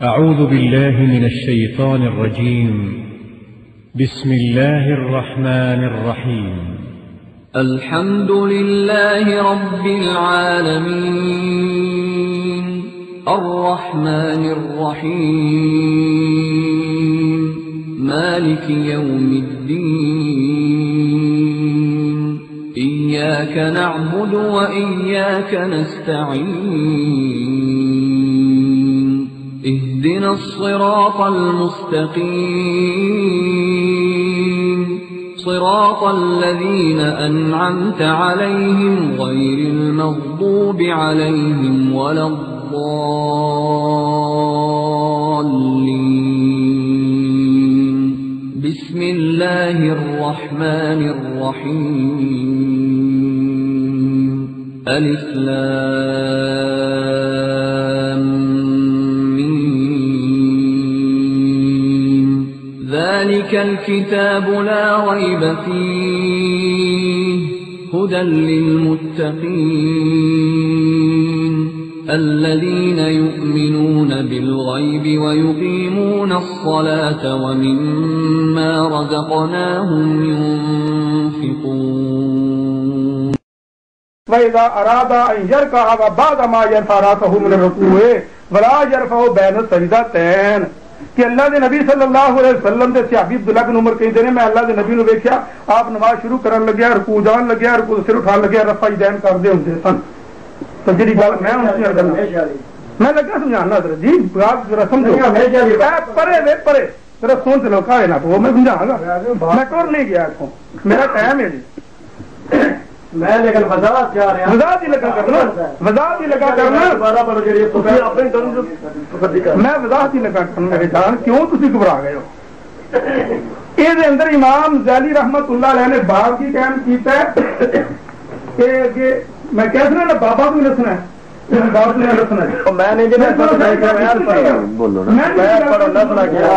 أعوذ بالله من الشيطان الرجيم. بسم الله الرحمن الرحيم. الحمد لله رب العالمين الرحمن الرحيم مالك يوم الدين إياك نعبد وإياك نستعين اهدنا الصراط المستقيم صراط الذين أنعمت عليهم غير المغضوب عليهم ولا الضالين. بسم الله الرحمن الرحيم. ألف لام ميم. ذلك الكتاب لا ريب فيه هدى للمتقين الذين يؤمنون بالغيب ويقيمون الصلاة ومما رزقناهم ينفقون. وَإِذَا أَرَادَ أَن يَرْكَعَ وَبَعْدَ مَا يَرْفَعُ رَأْسَهُ مِنَ الرُّكُوعِ وَلَا يَرْفَعُ بَيْنَ السَّجْدَتَيْنِ کہ اللہ دے نبی صلی اللہ علیہ وسلم دے صحابی عبداللہ بن عمر کہندے نے میں اللہ دے نبی نو ویکھیا آپ نماز شروع کرن لگیا رکوع جان لگیا رکوع سر اٹھان لگیا رفع دین کردے ہوندے سن. تو جڑی گل میں میں لگا سمجھانا حضرت جی آپ ذرا سمجھو پرے وے پرے ذرا سن تے لو کہے نہ وہ میں سمجھاؤں گا میں کور نہیں گیا کو میرا ٹائم ہے جی میں لیکن وضاحت کیا رہا وضاحت ہی لگا کرنا وضاحت ہی لگا کرنا میں وضاحت ہی لگا کرنا میرے جان کیوں تسی گھبرا گئے ہو. یہ اندر امام ذیلی رحمت اللہ علیہ نے باب کی قائم کیتا ہے کہ میں کہہ سنا نا بابا بھی نسنا ہے باپ نے نسنا ہے میں نہیں جی بولو نا نسنا کیا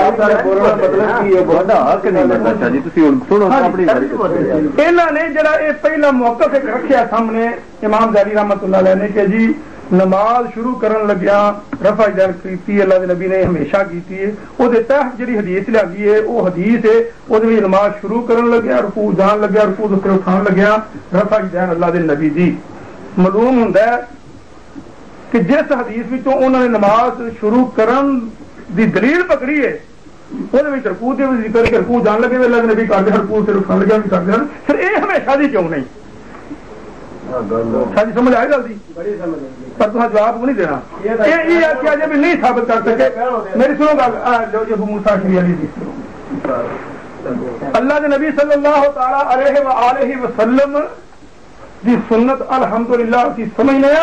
انہوں نے جڑا یہ پہلا موقف ایک رکھیا سامنے امام ذیلی رحمت اللہ علیہ نے کہ جی نماز شروع کرن لگیا رفع دین کیتی اللہ دے نبی نے ہمیشہ کیتی ہے وہ تحت جڑی حدیث لگی ہے وہ حدیث ہے وہ نماز شروع کرن لگیا رکوع جان لگیا رکوع دوسرے اٹھان لگیا رفع دین اللہ دے نبی دی معلوم ہوندا ہے کہ جس حدیث وچوں انہوں نے نماز شروع کرن دی دلیل پکڑی ہے وہ رکوع دے ذکر کے رکوع جان لگے اللہ دے نبی کردے رکوع سے اٹھان لگیا بھی کردے پھر یہ ہمیشہ دی کیوں نہیں شادی سمجھ آئے گل پر تمہیں جواب نہیں دینا یہ کیا جب نہیں ثابت کر سکے میری سنو گل ابو موسیٰ اشعری علی دی اللہ دے نبی صلی اللہ تعالی علیہ وآلہ وسلم دی سنت الحمدللہ کی سمجھنے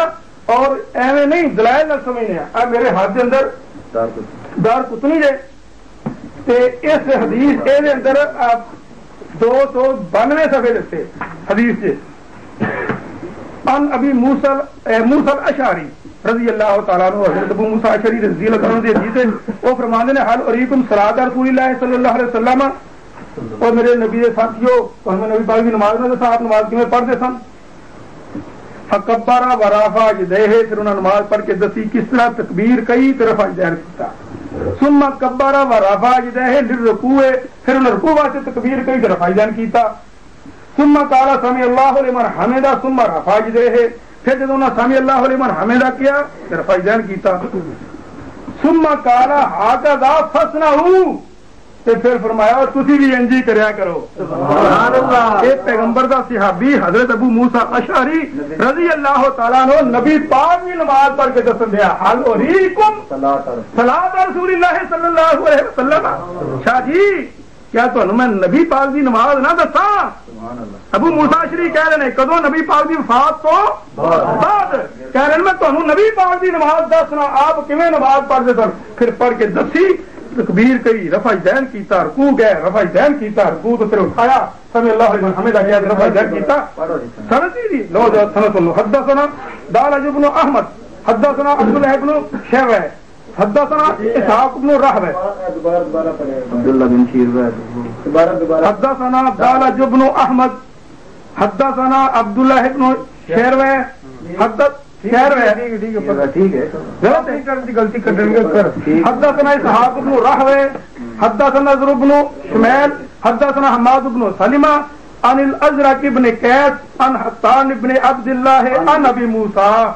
اور ایویں نہیں دلائل نہ سمجھنے میرے ہاتھ کے اندر دار کتنی جے اس حدیث کے اندر 292 صفحے لکھتے حدیث سے ان ابی موسیٰ الاشعری رضی اللہ تعالیٰ عنہ حضرت ابو موسیٰ اشعری رضی اللہ عنہ دی حدیث ہے وہ فرماندے نے حال اریکم صلاۃ رسول اللہ صلی اللہ علیہ وسلم اور میرے نبی دے ساتھیو ہمیں نبی پاک کی نماز نہ دسا آپ نماز کیویں پڑھتے سن فکبر ورفع یدیہ پھر انہوں نے نماز پڑھ کے دسی کس طرح تکبیر کئی تو رفع یدین کیتا ثم کبر ورفع یدیہ للرکوع پھر انہوں نے رکوع واسطے تکبیر کئی تو رفع یدین کیتا ثم قال سمع اللہ لمن حمدہ ثم رفع یدیہ پھر جب انہوں نے سمع اللہ لمن حمدہ کیا تو رفع یدین کیتا ثم قال ہکذا فصنعوا پھر فرمایا تسی بھی انجی کریا کرو سبحان اللہ. یہ پیغمبر دا صحابی حضرت ابو موسیٰ اشعری رضی اللہ تعالیٰ عنہ نبی پاک بھی نماز پڑھ کے دسن دیا حل اریکم صلاۃ رسول اللہ صلی اللہ علیہ وسلم شاہ جی کیا تمہیں میں نبی پاک دی نماز نہ دساں. ابو موسیٰ اشعری کہہ رہے ہیں کدوں نبی پاک دی وفات تو بعد کہہ رہے ہیں میں تمہیں نبی پاک دی نماز دسنا آپ کیویں نماز پڑھتے سن پھر پڑھ کے دسی تکبیر کئی رفع دین کیتا رکوع گئے رفع دین کیتا رکوع تو پھر اٹھایا سمع اللہ لمن حمدہ کیا رفع دین کیتا سند دی لو جو سند سنو حدثنا دالج بن احمد حدثنا عبد الله بن شیبہ حدثنا اسحاق بن راہوے عبداللہ بن شیبہ حدثنا دالج بن احمد حدثنا عبد الله بن شیبہ خیر ہے ٹھیک ہے غلطی حدثنا اسحاق بن راہوے حدثنا زر بن شمیل حدثنا حماد بن سلمہ عن الازرق بن قیس عن حسان بن عبد اللہ عن ابی موسیٰ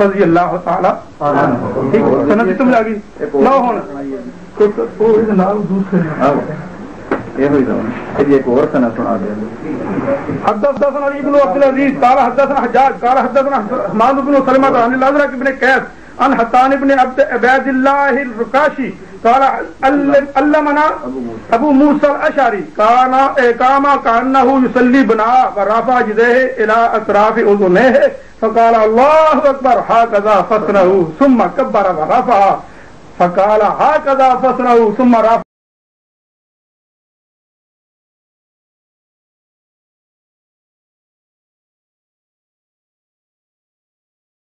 رضی اللہ تعالی ٹھیک ہے سند تم لگی نو ہونا ایک اور سنا سنا دیں حدثنا علی بن عبد العزیز قال حدثنا حجاج قال حدثنا حماد بن سلمہ عن الازرق بن قیس عن حسان بن عبد اللہ الرقاشی قال علمنا ابو موسیٰ الاشعری قام كأنه يصلي بنا ورفع يديه الى اطراف اذنيه فقال الله اكبر هكذا فصنعوا ثم كبر ورفع فقال هكذا فصنعوا ثم رفع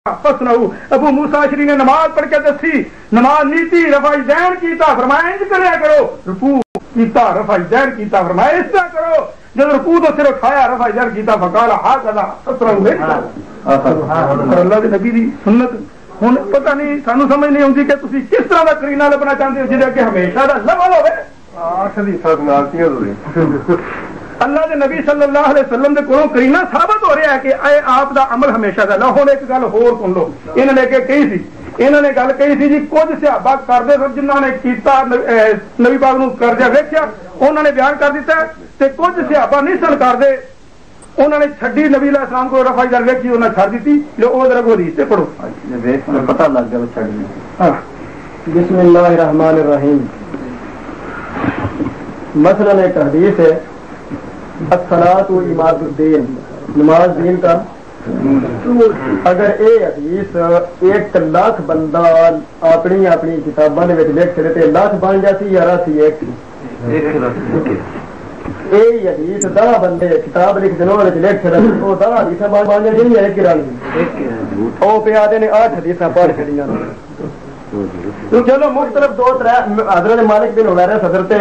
ابو موسیٰ اشعری نے نماز پڑھ کے دسی نماز نیتی رفع یدین کیتا فرمایا انج کریا کرو رکوع کیتا رفع یدین کیتا فرمایا اس طرح کرو جب رکوع تو صرف کھایا رفع یدین کیتا فقال هكذا فصنعوا اللہ کے نبی دی سنت ہن پتہ نہیں سانو سمجھ نہیں ہوندی کہ تسی کس طرح دا کرینہ لبنا چاہتے ہو جے کہ ہمیشہ دا لفظ ہوے حدیثات ناتیاں ہوئی اللہ کے نبی صلی اللہ علیہ وسلم کے کولوں کرینہ ثابت ہو رہا ہے کہ اے آپ دا عمل ہمیشہ دا نہ ہونے ایک گل ہور سن لو انہوں نے کہ کہی سی انہوں نے گل کہی سی جی کچھ صحابہ کردے سن جنہوں نے کیتا نبی پاک نوں کردیا ویکھیا انہوں نے بیان کر دیتا تے کچھ صحابہ نہیں سن کردے انہوں نے چھڈی نبی علیہ السلام کو رفع یدین ویکھی انہوں نے چھڈ دیتی لو او ذرا حدیث تے پڑھو پتہ لگ گیا چھڈ دی بسم اللہ الرحمن الرحیم مثلا ایک حدیث ہے الصلاۃ عماد الدین نماز دین کا اگر اے حدیث 1,00,000 بندہ اپنی اپنی کتاباں دے وچ لکھ چھڑے تے لاکھ بن جاتی یا راسی ایک اے حدیث 10 بندے کتاب لکھ دنوں وچ لکھ چھڑے او 10 حدیثاں بن جاندی نہیں ایک گران او پیا دے نے 8 حدیثاں پڑھ چھڑیاں چلو مختلف 2-3 حضرت مالک بن حویرث حضرت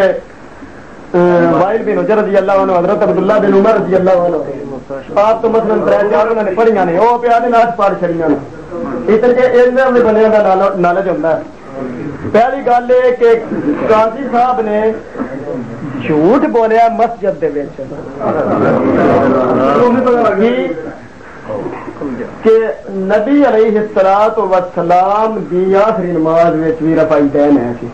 وائل بن حجر رضی اللہ عنہ حضرت عبداللہ بن عمر رضی اللہ عنہ آپ تو مثلا 3-4 انہوں نے پڑھیاں نے وہ پیا دے ناس پڑھ چھڑیاں اتنے کے علم میں بنیاں دا نالج ہوندا ہے پہلی گل ہے کہ قاضی صاحب نے جھوٹ بولیا مسجد دے وچ کہ نبی علیہ الصلوۃ والسلام دی آخری نماز وچ بھی رفع یدین ہے کہ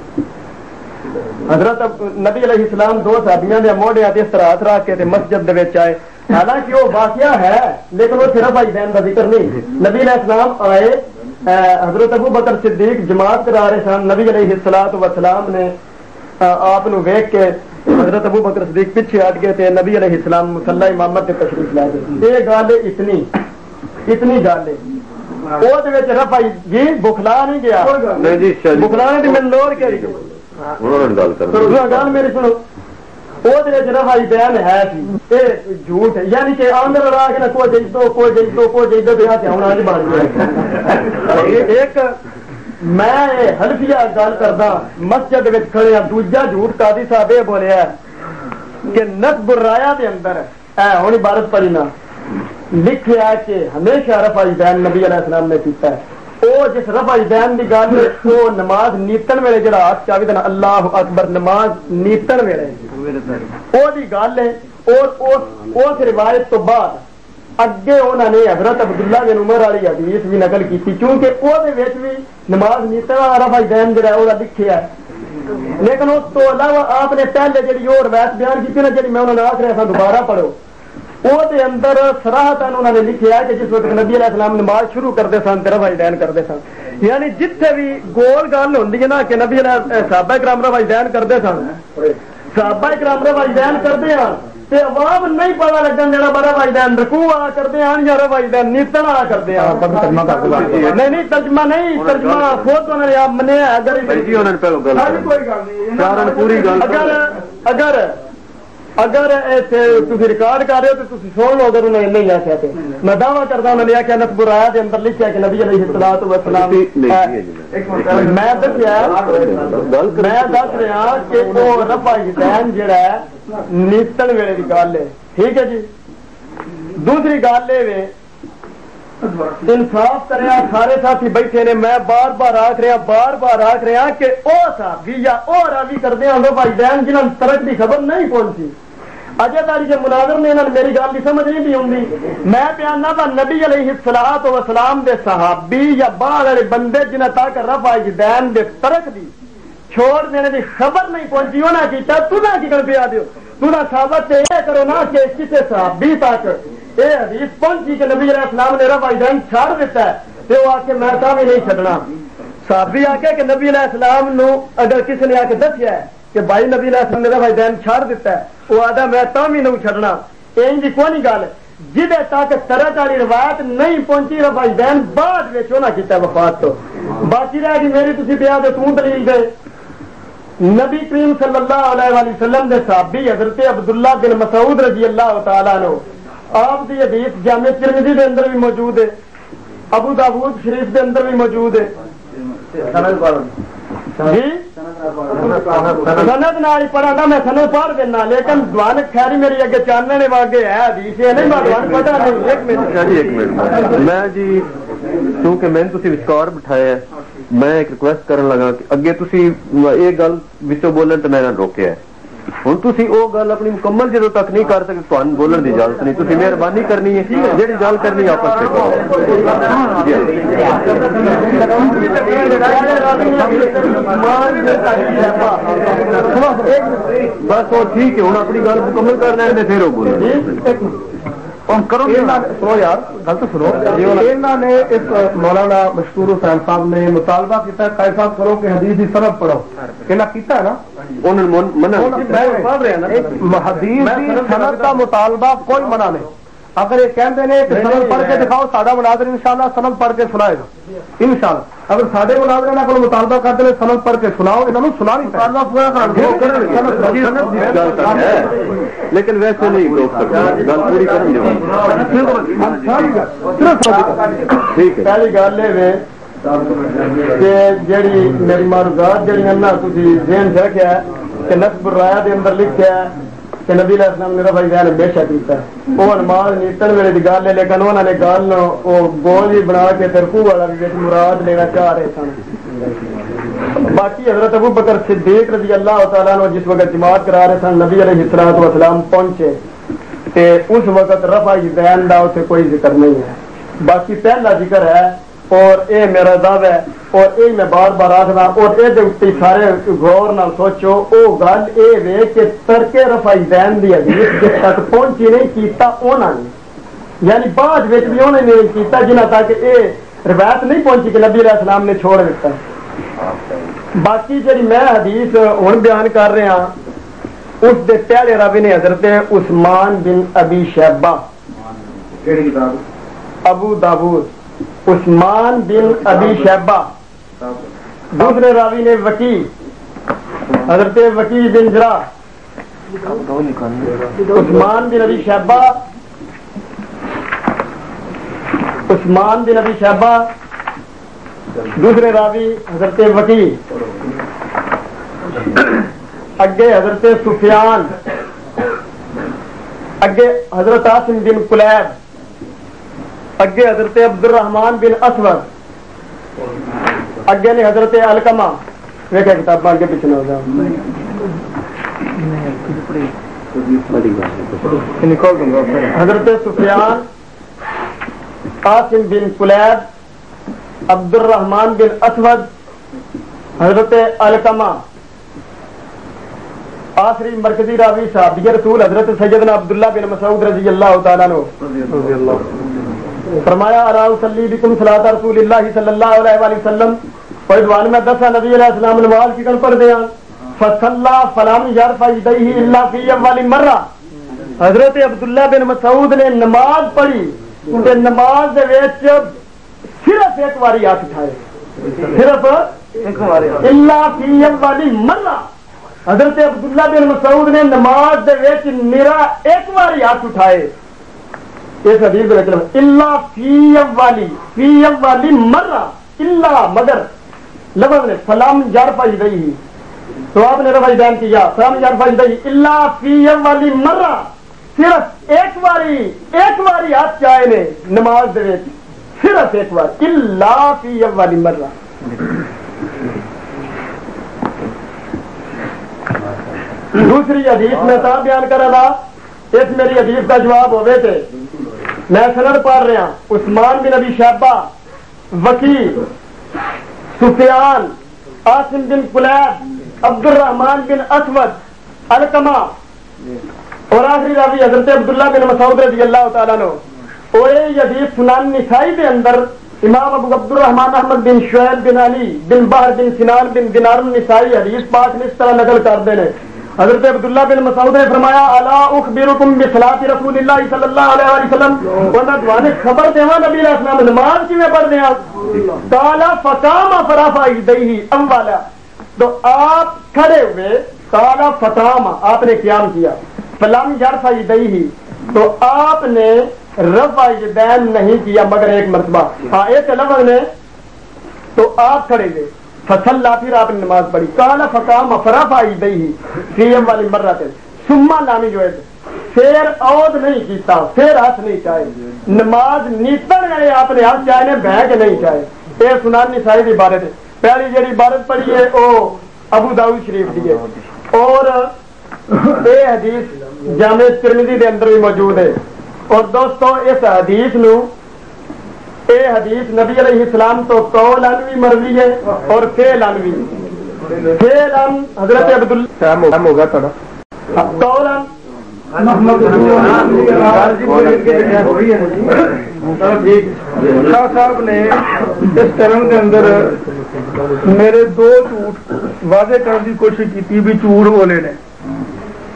حضرت نبی علیہ السلام 2 صحابیاں دے موڑے تے اس طرح ہاتھ رکھ کے مسجد دے وچ آئے حالانکہ وہ واقعہ ہے لیکن وہ صرف یدین کا ذکر نہیں نبی علیہ السلام آئے حضرت ابو بکر صدیق جماعت کرا رہے سن نبی علیہ الصلوۃ والسلام نے آپ نو ویکھ کے حضرت ابو بکر صدیق پیچھے ہٹ گئے تے نبی علیہ السلام مصلی امامت تے تشریف لائے یہ گل اتنی گل ہے وہ دے وچ رفع جی بخلا نہیں گیا بخلانے دی میں لوڑ کہڑی گل میری سنو وہ رفع یدین ہے جھوٹ ہے یعنی کہ آمر رہا کہ کوئی جیتو بیا تے ہونا نہیں بن گیا ایک میں حلفیہ گل کردا مسجد وچ کھڑے ہاں دوجا جھوٹ قاضی صاحب یہ بولیا کہ نصب الرایا دے اندر اے ہن عبارت پڑھی نا لکھیا کہ ہمیشہ رفع یدین نبی علیہ السلام نے کیتا ہے او جس رفع یدین دی گل او نماز نیتن ویلے جڑا ہاتھ چاوی تے اللہ اکبر نماز نیتن ویلے او دی گل ہے اور اس روایت تو بعد اگے انہوں نے حضرت عبداللہ بن عمر والی حدیث بھی نقل کی کیونکہ وہ بھی نماز نیتن رفع یدین جڑا ہے وہ لکھیا ہے لیکن اس تو علاوہ آپ نے پہلے جڑی اور روایت بیان کی نا جڑی میں انہوں نے آخ رہا تھا دوبارہ پڑھو وہ اندر صراحتاً انہوں نے لکھیا ہے کہ جس وقت نبی علیہ السلام نماز شروع کرتے سن رفع یدین کرتے سن یعنی جتنے بھی گول گل ہوندی ہے نا کہ نبی علیہ صحابہ کرام رفع یدین کرتے سن صحابہ کرام رفع یدین کرتے ہیں تے عوام نہیں پتا لگن دینا بڑا رفع یدین رکوع والا کرتے ہیں یا رفع یدین نیتن والا کرتے ہیں نہیں ترجمہ نہیں ترجمہ خود انہوں نے آپ منیا اگر اگر تھی ریکارڈ کر رہے ہو تو تھی سن لو اگر انہوں نے نہیں آخیا تو میں دعویٰ کرتا انہوں نے آخیا نصب الرایا کے اندر لکھا کہ نبی علیہ الصلوۃ والسلام میں دس رہا کہ وہ رفع یدین جڑا ہے نیتن ویلے کی گل ہے ٹھیک ہے جی دوسری گل یہ انصاف کرے سارے ساتھی بیٹھے نے میں بار بار آخ رہا کہ او صحابی یا او راوی کردے ہیں بھائی بہن جنہوں نے ترک کی خبر نہیں پہنچی اجے تاری کے مناظر نے انہوں نے میری گل کی سمجھ نہیں بھی ہوں میں بیان نہ نبی علیہ الصلوۃ والسلام دے صحابی یا باہر والے بندے جنہیں تک رفع یدین دے ترک دی چھوڑ دینے کی خبر نہیں پہنچی انہیں کیتا تُنا کی کر پیا دیو تُنا ثابت یہ کرو نا کہ کسی صحابی تک یہ حدیث پہنچی کہ نبی علیہ السلام نے رفع یدین چھاڑ دیتا ہے تو وہ آ کے میں بھی نہیں چھڈنا صحابی آ کے کہ نبی علیہ السلام نو اگر کسی نے آ کے دسیا ہے کہ بھائی نبی علیہ السلام نے رفع یدین چھاڑ دیتا ہے وہ آدھا میں بھی نہیں چھڈنا این دی کونی گل جدے تک ترک والی روایت نہیں پہنچی رفع یدین بعد وچ انہاں کیتا وفات تو باقی رہ گئی میری تسی بیان دے توں دلیل دے نبی کریم صلی اللہ علیہ وآلہ وسلم دے صحابی حضرت عبداللہ بن مسعود رضی اللہ تعالیٰ عنہ آپ دی حدیث جامع ترمذی دے اندر بھی موجود ہے ابو داؤد شریف دے اندر بھی موجود ہے جی سند نال پڑھا تھا میں سند پڑھ دینا لیکن دوان خیری میری اگے چاننے واگے ہے حدیث ہے نہیں دوان پتہ نہیں ایک منٹ میں جی کیونکہ میں تسی وچکار بٹھایا ہے میں ایک ریکویسٹ کرن لگا کہ اگے تسی یہ گل وچوں بولن تے میں نہ روکیا ہے ہوں تھی وہ گل اپنی مکمل جدو تک نہیں کر سکتے تو بولن کی اجازت نہیں تھی مہربانی کرنی ہے جہی گل کرنی آپس میں بس وہ ٹھیک ہے ہوں اپنی گل مکمل کر رہے ہیں پھر وہ بولیں کرو سنو یار گل تو سنو انہوں نے اس مولانا مشکور حسین صاحب نے مطالبہ کیا قائد صاحب کرو کہ حدیث کی سند پڑھو انہیں کیتا ہے نا حدیث کی سند کا مطالبہ کوئی منع نہیں اگر یہ کہتے ہیں کہ سند پڑھ کے دکھاؤ ساڈا مناظر انشاءاللہ سند پڑھ کے سنائے گا انشاءاللہ اگر سارے مناظر انہوں کو مطالبہ کرتے ہیں سند پڑھ کے سناؤ انہوں سنا لیکن ویسے نہیں روک سکتے گل پوری پہلی گل یہ کہ جیڑی میری معروضات جہاں ذہن چ رکھا ہے کہ نسب الرایا دے اندر لکھا ہے کہ نبی علیہ السلام نے رفع یدین بے شک کیتا ہے وہ نماز نیتن ویلے دی گل ہے لیکن انہوں نے گل وہ گول ہی بنا کے رکوع والا بھی مراد لینا چاہ رہے سن باقی حضرت ابو بکر صدیق رضی اللہ تعالیٰ عنہ جس وقت جماعت کرا رہے سن نبی علیہ الصلوۃ والسلام پہنچے تے اس وقت رفع یدین دا اسے کوئی ذکر نہیں ہے باقی پہلا ذکر ہے اور اے میرا دعویٰ ہے اور اے میں بار بار آخنا اور اے دے سارے غور نال سوچو او گل اے وے کہ ترک رفع یدین دی حدیث جس تک پہنچی نہیں کیتا انہاں نے یعنی بعد وچ بھی انہوں نے نہیں کیتا جنہاں تک اے روایت نہیں پہنچی کہ نبی علیہ السلام نے چھوڑ دیتا باقی جی میں حدیث ہن بیان کر رہا اس دے پہلے راوی نے حضرت عثمان بن ابی شیبہ ابو داؤد عثمان بن ابی شیبہ دوسرے راوی نے وکی حضرت وکی بن جراح عثمان بن ابی شیبہ عثمان بن ابی شیبہ دوسرے راوی حضرت وکی اگے حضرت سفیان اگے حضرت عاصم بن کلیب اگے حضرت عبد الرحمن بن اسود اگے نے حضرت علقمہ ویکھے کتاب اگے پیچھے نہ ہو جاؤ حضرت سفیان عاصم بن کلیب عبد الرحمن بن اسود حضرت علقمہ آخری مرکزی راوی صحابی رسول حضرت سیدنا عبداللہ بن مسعود رضی اللہ تعالیٰ عنہ فرمایا الا اصلی بکم صلاۃ رسول اللہ صلی اللہ علیہ وآلہ وسلم فیضوان میں دسا نبی علیہ السلام نماز کی کن پڑھ دیا فصلی فلم یرفع یدیہ الا فی اول مرہ حضرت عبداللہ بن مسعود نے نماز پڑھی تے نماز دے وچ صرف ایک واری ہاتھ اٹھائے صرف ایک واری الا فی اول مرہ حضرت عبداللہ بن مسعود نے نماز دے وچ نرا ایک واری ہاتھ اٹھائے اس حدیث کا مطلب اللہ فی اوالی مرہ اللہ مگر لفظ نے فلم یرفع یدیہ تو آپ نے رفع یدین کیا فلم یرفع یدیہ اللہ فی اوالی مرہ صرف ایک واری ہاتھ چاہے نے نماز دے وچ صرف ایک بار الا فی اول مرہ. دوسری حدیث میں تھا بیان کر رہا، اس میری حدیث کا جواب ہوئے تھے. میں سند پڑھ رہا، عثمان بن ابی شیبہ، وکیع، سفیان، عاصم بن کلیب، عبد الرحمن بن اسود، علقمہ، اور آخری راوی حضرت عبداللہ بن مسعود رضی اللہ تعالیٰ عنہ. اور یہ حدیث سنن نسائی کے اندر امام ابو عبد الرحمن احمد بن شعیب بن علی بن بحر بن سنان بن دینار النسائی حدیث پاک نے اس طرح نقل کر دینے. حضرت عبداللہ بن مسعود نے فرمایا الا اخبرکم بصلاۃ رسول اللہ صلی اللہ علیہ وسلم، ورنہ تمہیں خبر دیواں نبی علیہ السلام نماز کیویں پڑھتے ہیں. قال فقام فرفع یدیہ اولا، تو آپ کھڑے ہوئے، قال فقام آپ نے قیام کیا، فلم یرفع یدیہ تو آپ نے رفع یدین نہیں کیا مگر ایک مرتبہ. ہاں ایک لفظ نے تو آپ کھڑے گئے، فصلی پھر آپ نے نماز پڑھی. قال فقام فرفع یدیہ فی اول مرۃ ثم لم یعد، پھر عود نہیں کیتا، پھر ہاتھ نہیں چاہے. نماز نیتن گئے آپ نے ہاتھ چاہے نے بہ کے نہیں چاہے. یہ سنن نسائی کی عبارت ہے. پہلی جڑی عبارت پڑھی ہے وہ ابو داؤد شریف کی ہے، اور یہ حدیث جامع ترمذی کے اندر بھی موجود ہے. اور دوستو اس حدیث نو اے حدیث نبی علیہ السلام تو قولن بھی مروی ہے اور فعلن بھی. فعلن حضرت عبداللہ ہوگا تھوڑا قولن شاہ صاحب نے اس ٹرم کے اندر میرے دو جھوٹ واضح کرنے کی کوشش کی بھی جھوٹ بولے نے.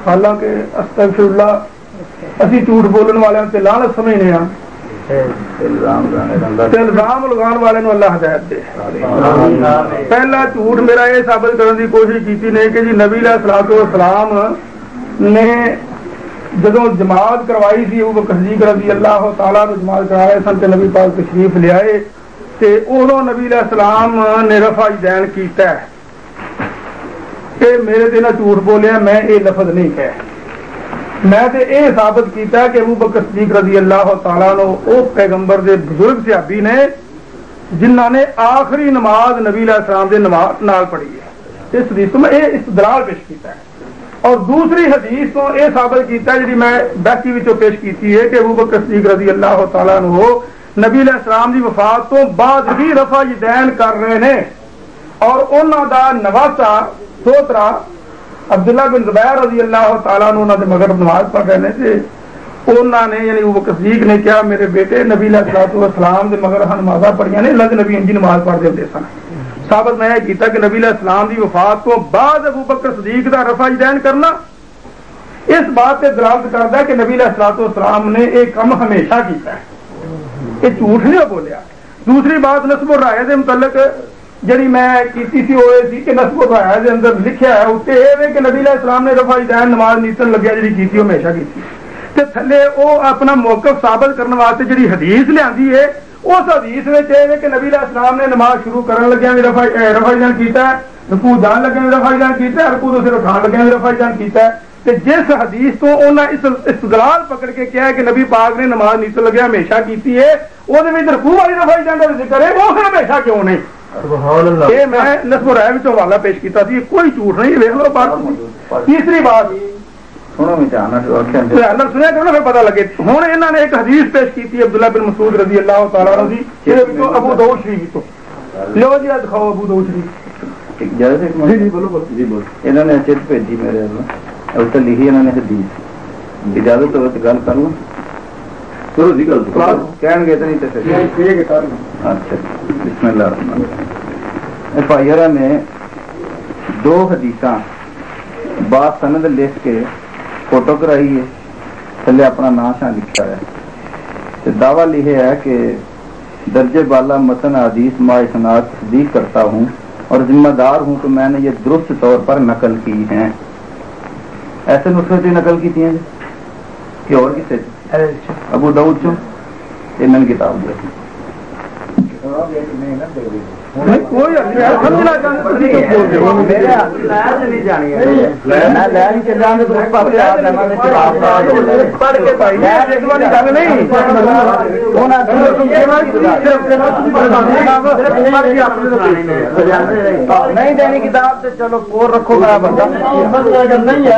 حالانکہ استغفر اللہ اسی جھوٹ بولن والے سے لعنت سمجھنے ہاں، الزام لگان والے نو اللہ ہدایت دے. پہلا جھوٹ میرا یہ ثابت کرنے کی کوشش کی نے کہ جی نبی علیہ الصلوۃ والسلام نے جدو جماعت کروائی تھی ابو بکر صدیق رضی اللہ تعالیٰ نے جماعت کرائے سن تے نبی پاک تشریف لے آئے تے ادو نبی علیہ السلام نے رفع یدین کیتا ہے کہ میرے تے نہ جھوٹ بولیا، میں یہ لفظ نہیں کہا. میں تے یہ ثابت کیتا کہ ابو بکر صدیق رضی اللہ تعالیٰ نے وہ پیغمبر دے بزرگ صحابی نے جنہاں نے آخری نماز نبی علیہ السلام دے نماز نال پڑھی ہے. اس حدیث میں یہ استدلال پیش کیتا ہے. اور دوسری حدیث تو یہ ثابت کیتا ہے جی میں بیکی وچوں پیش کیتی ہے کہ ابو بکر صدیق رضی اللہ تعالیٰ عنہ نبی علیہ السلام دی وفات تو بعد بھی رفع یدین کر رہے ہیں، اور انہاں دا نواسا سوترا عبداللہ بن زبیر رضی اللہ تعالیٰ عنہ انہاں دے مغرب نماز پڑھ رہے تھے. انہاں نے یعنی ابو بکر صدیق نے کیا میرے بیٹے نبی علیہ الصلوۃ والسلام دے مغرب نمازاں پڑھیاں نے، اللہ دے نبی انجی نماز پڑھتے ہوندے سن. ثابت میں کیتا کہ نبی علیہ السلام دی وفات تو بعد ابو بکر صدیق دا رفع یدین کرنا اس بات پہ دلالت کرتا ہے کہ نبی علیہ الصلوۃ والسلام نے ایک کام ہمیشہ کیتا ہے، یہ جھوٹ نہیں بولیا. دوسری بات نسب الرائے دے متعلق جڑی میں کیتی سی وہ سی کہ نسب الرائے دے اندر لکھیا ہے اتنے یہ کہ نبی علیہ السلام نے رفع یدین نماز نیتن لگیا جڑی کیتی ہمیشہ کیتی، تے تھلے وہ اپنا موقف ثابت کرنے واسطے جڑی حدیث لیاندی ہے اس حدیث میں یہ کہ نبی علیہ السلام نے نماز شروع کرن لگیا بھی رفع یدین کیتا ہے، رکوع جان لگیا بھی رفع یدین کیتا ہے، رکوع تو صرف اٹھان لگیا بھی رفع یدین کیتا ہے. تے جس حدیث تو انہاں اس استدلال پکڑ کے کیا ہے کہ نبی پاک نے نماز نیتن لگیا ہمیشہ کیتی ہے، وہ رکوع والی رفع یدین کا ذکر ہے، وہ پھر ہمیشہ کیوں نہیں؟ یہ میں نسب الرائے وچوں حوالہ پیش کیتا سی، کوئی جھوٹ نہیں. ویکھ لو بات. تیسری بات سنیا کرو پھر پتا لگے. ہوں انہوں نے ایک حدیث پیش کی عبداللہ بن مسعود رضی اللہ تعالیٰ عنہ دی ابو داؤد شریف تو لو جی دکھاؤ ابو داؤد شریف. جی بولو بولو. انہوں نے چٹ بھیجی میرے اتنے لکھی انہوں نے حدیث اجازت ہو تو گل کر لوں کہن گے تو نہیں. اچھا بسم اللہ الرحمن الرحیم. بھائیرا نے دو حدیثاں بات سند لکھ کے فوٹو کرائی ہے، تھلے اپنا نام شاہ لکھا ہے، دعویٰ لکھے ہے کہ درجے بالا متن حدیث ما اسناد تصدیق کرتا ہوں اور ذمہ دار ہوں کہ میں نے یہ درست طور پر نقل کی ہیں. ایسے نسخے سے نقل کی ہیں کہ اور کسے ابو داؤد چوں انہوں نے کتاب دی. کوئی سمجھنا میرے ہاتھ نہیں جانی ہے میں لے نہیں چلا تو اس پاس پڑھ کے بھائی گل نہیں نہیں دینی کتاب سے چلو کور رکھو گا بندہ نہیں ہے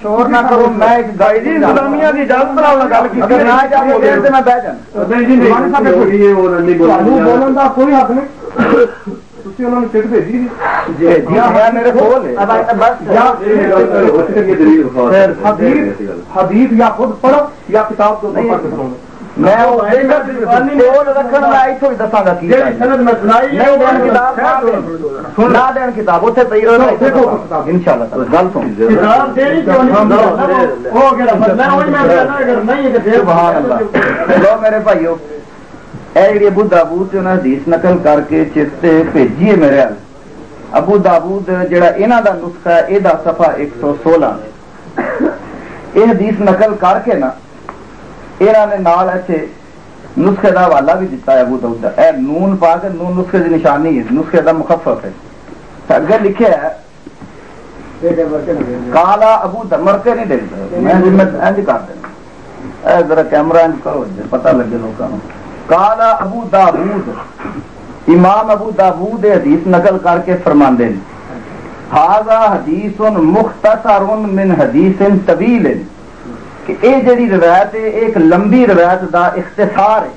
شور نہ کرو میں غلامیہ کی اجازت نہ گل کی میں بہ جانا بولن کا کوئی حق نہیں چٹ بھیجی میرے حدیث یا خود پڑھو یا کتاب کو میں دساں گا نہ دین کتاب اتنے پی ان شاء اللہ گل سن میرے بھائیو جی ابو داؤد انہیں حدیث نقل کر کے چرتے بھیجی ہے میرے ابو داؤد جڑا انہاں دا نسخہ ہے یہ صفحہ 116 یہ حدیث نقل کر کے نا انہوں نے نال ایسے نسخے کا حوالہ بھی دیتا ہے ابو داؤد اے نون پا کے نون نسخے کی نشانی ہے نسخے کا مخفف ہے اگر لکھے ہے کالا ابو مر کے نہیں دیکھتا میں کر دینا ذرا کیمرہ کرو پتہ لگے لوگوں کو کالا ابو داؤد امام ابو داؤد حدیث نقل کر کے فرماندے ہیں ھذا حدیث مختصر من حدیث طویل کہ یہ جڑی روایت ہے ایک لمبی روایت دا اختصار ہے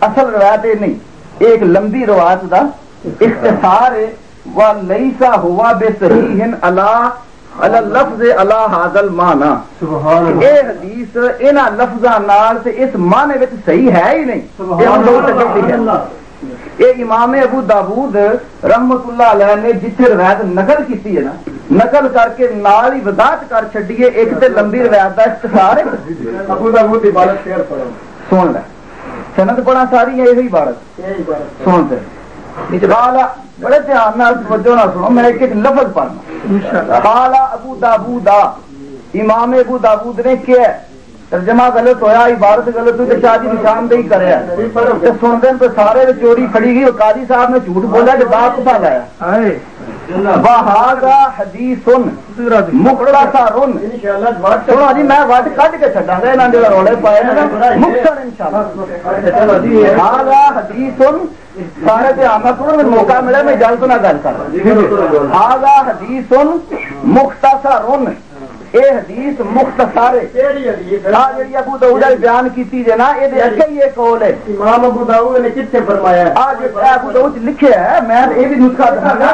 اصل روایت نہیں ایک لمبی روایت دا اختصار ہے وَلَيْسَ هُوَ بِصَحِيحٍ عَلَى اللَّفْظِ عَلَى هَذَا الْمَعْنَى اے حدیث انہاں لفظاں نال تے اس معنی وچ صحیح ہے ہی نہیں یہ امام ابو داؤد رحمت اللہ علیہ نے جتھے روایت نقل کیتی ہے نا نقل کر کے نال ہی وضاحت کر چھڈیے ایک تے لمبی روایت دا اختصار ہے ابو داؤد دی عبارت شیئر پڑھو سن لے سند پڑھا ساری ہے یہی عبارت سن تے اجبالا بڑے دھیان نال توجہ نہ سنو میں ایک لفظ پڑھنا قال ابو داؤد امام ابو داؤد نے کیا ترجمہ غلط ہویا عبارت غلط ہوئی تو شادی نشاندہی کرے تے سن دین تو سارے چوری پھڑی گئی قاضی صاحب نے جھوٹ بولا کہ باپ کھا لایا وَهَذَا حَدِيثٌ مُخْتَصَرٌ سنو جی میں وٹ کڈ کے چھڈاں گا انہاں دے رولے پائے مختصر انشاءاللہ هَذَا حَدِيثٌ سارے دھیان نال سنو موقع ملے میں جلد نہ گل کر هَذَا حَدِيثٌ مُخْتَصَرٌ اے حدیث مختصر ہے جڑی ابو داؤد نے بیان کیتی ہے نا اے دے اگے ہی ایک قول ہے امام ابو داؤد نے کتے فرمایا ہے آج ابو داؤد لکھیا ہے میں اے بھی نسخہ دکھانا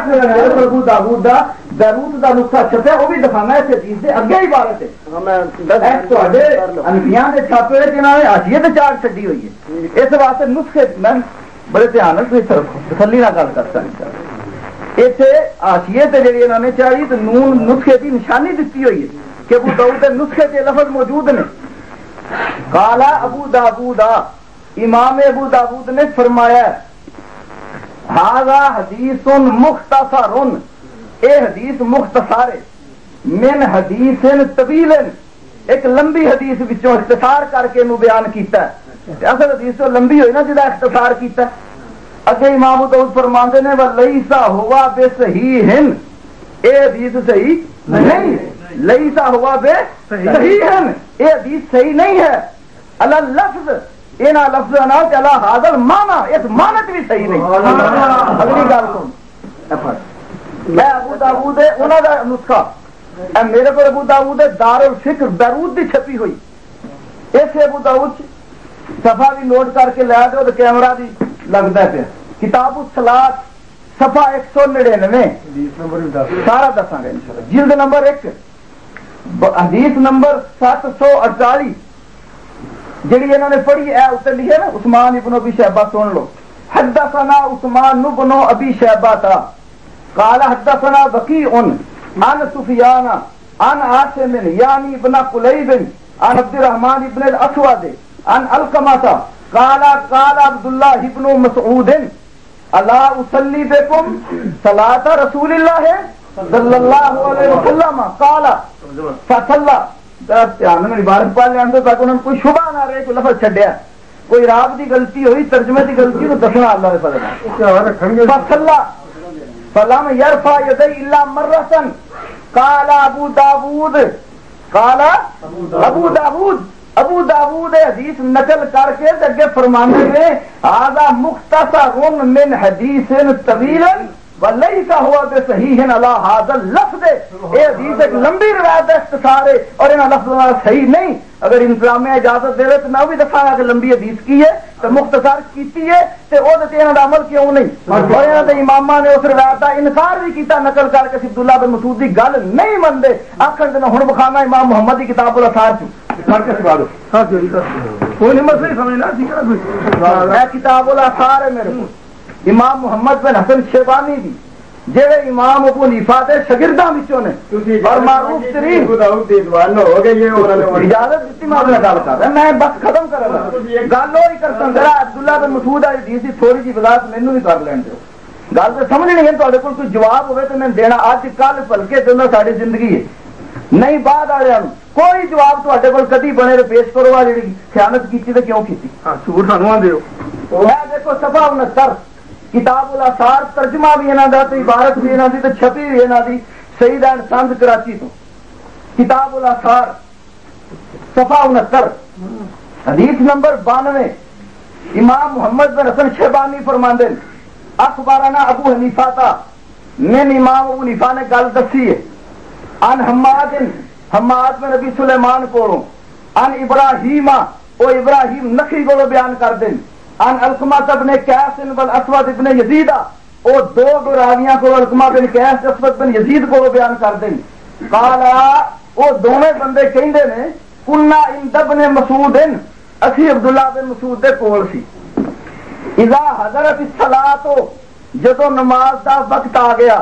ابو داؤد دا ضرورت دا نسخہ چھپیا وہ بھی دکھانا ہے حدیث دے اگے ہی عبارت ہے میں تواڈے انبیاء دے چھاپے جنہاں نے حاشیے تے چاڑ چھڈی ہوئی ہے اس واسطے نسخے میں بڑے دھیان نال تسلی نال گل کرتا ہوں اتنے حاشیے تے جڑی انہوں نے چاہیے تو نون نسخے کی نشانی دیتی ہوئی ہے کہ ابو داؤد کے نسخے کے لفظ موجود نے قالا ابو داؤد امام ابو داؤد نے فرمایا ھذا حدیث مختصر اے حدیث مختصر ہے من حدیث طویل ایک لمبی حدیث وچوں اختصار کر کے انہوں بیان کیتا ہے اصل حدیث تو لمبی ہوئی نا جدا اختصار کیتا ہے اگے امام ابو داؤد فرماندے نے وَلَيْسَ هُوَ بِصَحِيحٍ اے حدیث صحیح نہیں لیسا ہوا بے صحیح ہے یہ حدیث صحیح نہیں ہے اللہ لفظ انہاں لفظ نہ چلا حاضر مانا اس مانت بھی صحیح نہیں اگلی گل سن میں ابو داؤد انہاں دا نسخہ میرے کو ابو داؤد دار الفکر بیروت دی چھپی ہوئی اس ابو داؤد صفحہ بھی نوٹ کر کے لے دو تو کیمرہ بھی لگتا پیا کتاب الصلاۃ صفحہ 199 سارا دساں گے انشاءاللہ جلد نمبر 1 حدیث نمبر 748 جڑی انہوں نے پڑھی ہے اس لکھے نا عثمان ابن ابی شیبہ سن لو حدثنا عثمان ابن ابی شیبہ تھا قال حدثنا وکیع عن سفیان عن عاصم یعنی ابن قلیب عن عبد الرحمن ابن الاسود عن علقمہ قال قال عبد الله ابن مسعود الا اصلي بكم صلاة رسول الله صلی اللہ علیہ وسلم قال فصلى دھیان میں عبارت پڑھ لیں تاکہ انہوں نے کوئی شبہ نہ رہے کوئی لفظ چھڈیا کوئی راب کی غلطی ہوئی ترجمے کی غلطی تو دسنا اللہ نے فضل فلم یرفع یدیہ الا مرۃ قال ابو داود حدیث نقل کر کے اگے فرمانے میں ھذا مختصر من حدیث طویل ولیس ہوا بصحیح علی ھذا اللفظ. یہ حدیث ایک لمبی روایت ہے، اختصار ہے اور انہاں لفظوں صحیح نہیں. اگر انتظامیہ اجازت دے تو میں بھی دساں گا کہ لمبی حدیث کی ہے تو مختصر کیتی ہے تے او تے انہاں دا عمل کیوں نہیں. اور انہاں دے اماماں نے اس روایت دا انکار بھی کیتا نقل کر کے عبداللہ بن مسعود دی گل نہیں مندے. آکھن دے ہن بخانا امام محمد دی کتاب الاثار چ کر کے سوا دو. ہاں جی کوئی نہیں مسئلہ سمجھنا ٹھیک ہے کوئی میں کتاب الاثار ہے میرے کو امام محمد بن حسن شیبانی دی جڑے امام ابو حنیفہ دے شاگرداں وچوں نے اور معروف ترین ہو گئے. اجازت دیتی میں گل کر رہا میں بس ختم کر رہا گل وہی کرتا ذرا عبداللہ بن مسعود والی حدیث دی تھوڑی جی وضاحت مینوں بھی کر لین دو. گل تو سمجھنی ہے تہاڈے کول کوئی جواب ہوے تو میں دینا اج کل بلکہ دونوں ساری زندگی ہے نہیں بعد والے کوئی جواب تہاڈے کول کدی بنے تو پیش کرو. آ جڑی خیانت کیتی تے کیوں کیتی جھوٹ سانوں دیو. میں دیکھو صفحہ 69 کتاب الاثار ترجمہ بھی انہاں دا تے عبارت بھی انہاں دی تے چھپی بھی انہاں دی سعید اینڈ سنز کراچی تو کتاب الاثار صفحہ 69 حدیث نمبر 92 امام محمد بن حسن شیبانی فرماندے اخبارنا ابو حنیفہ تا من امام ابو حنیفہ نے گل دسی ہے ان حماد بن نبی سلیمان کولوں ان ابراہیم او ابراہیم نخعی کولوں بیان کر دیں ان علقمہ ابن قیس والاسود ابن یزید او دو راویاں کو علقمہ بن قیس اسود بن یزید کو بیان کر دیں. قال او دونوں بندے کہندے نے کنا عند ابن مسعود اسی عبداللہ بن مسعود دے کول سی اذا حضرت الصلاۃ جدوں نماز دا وقت آ گیا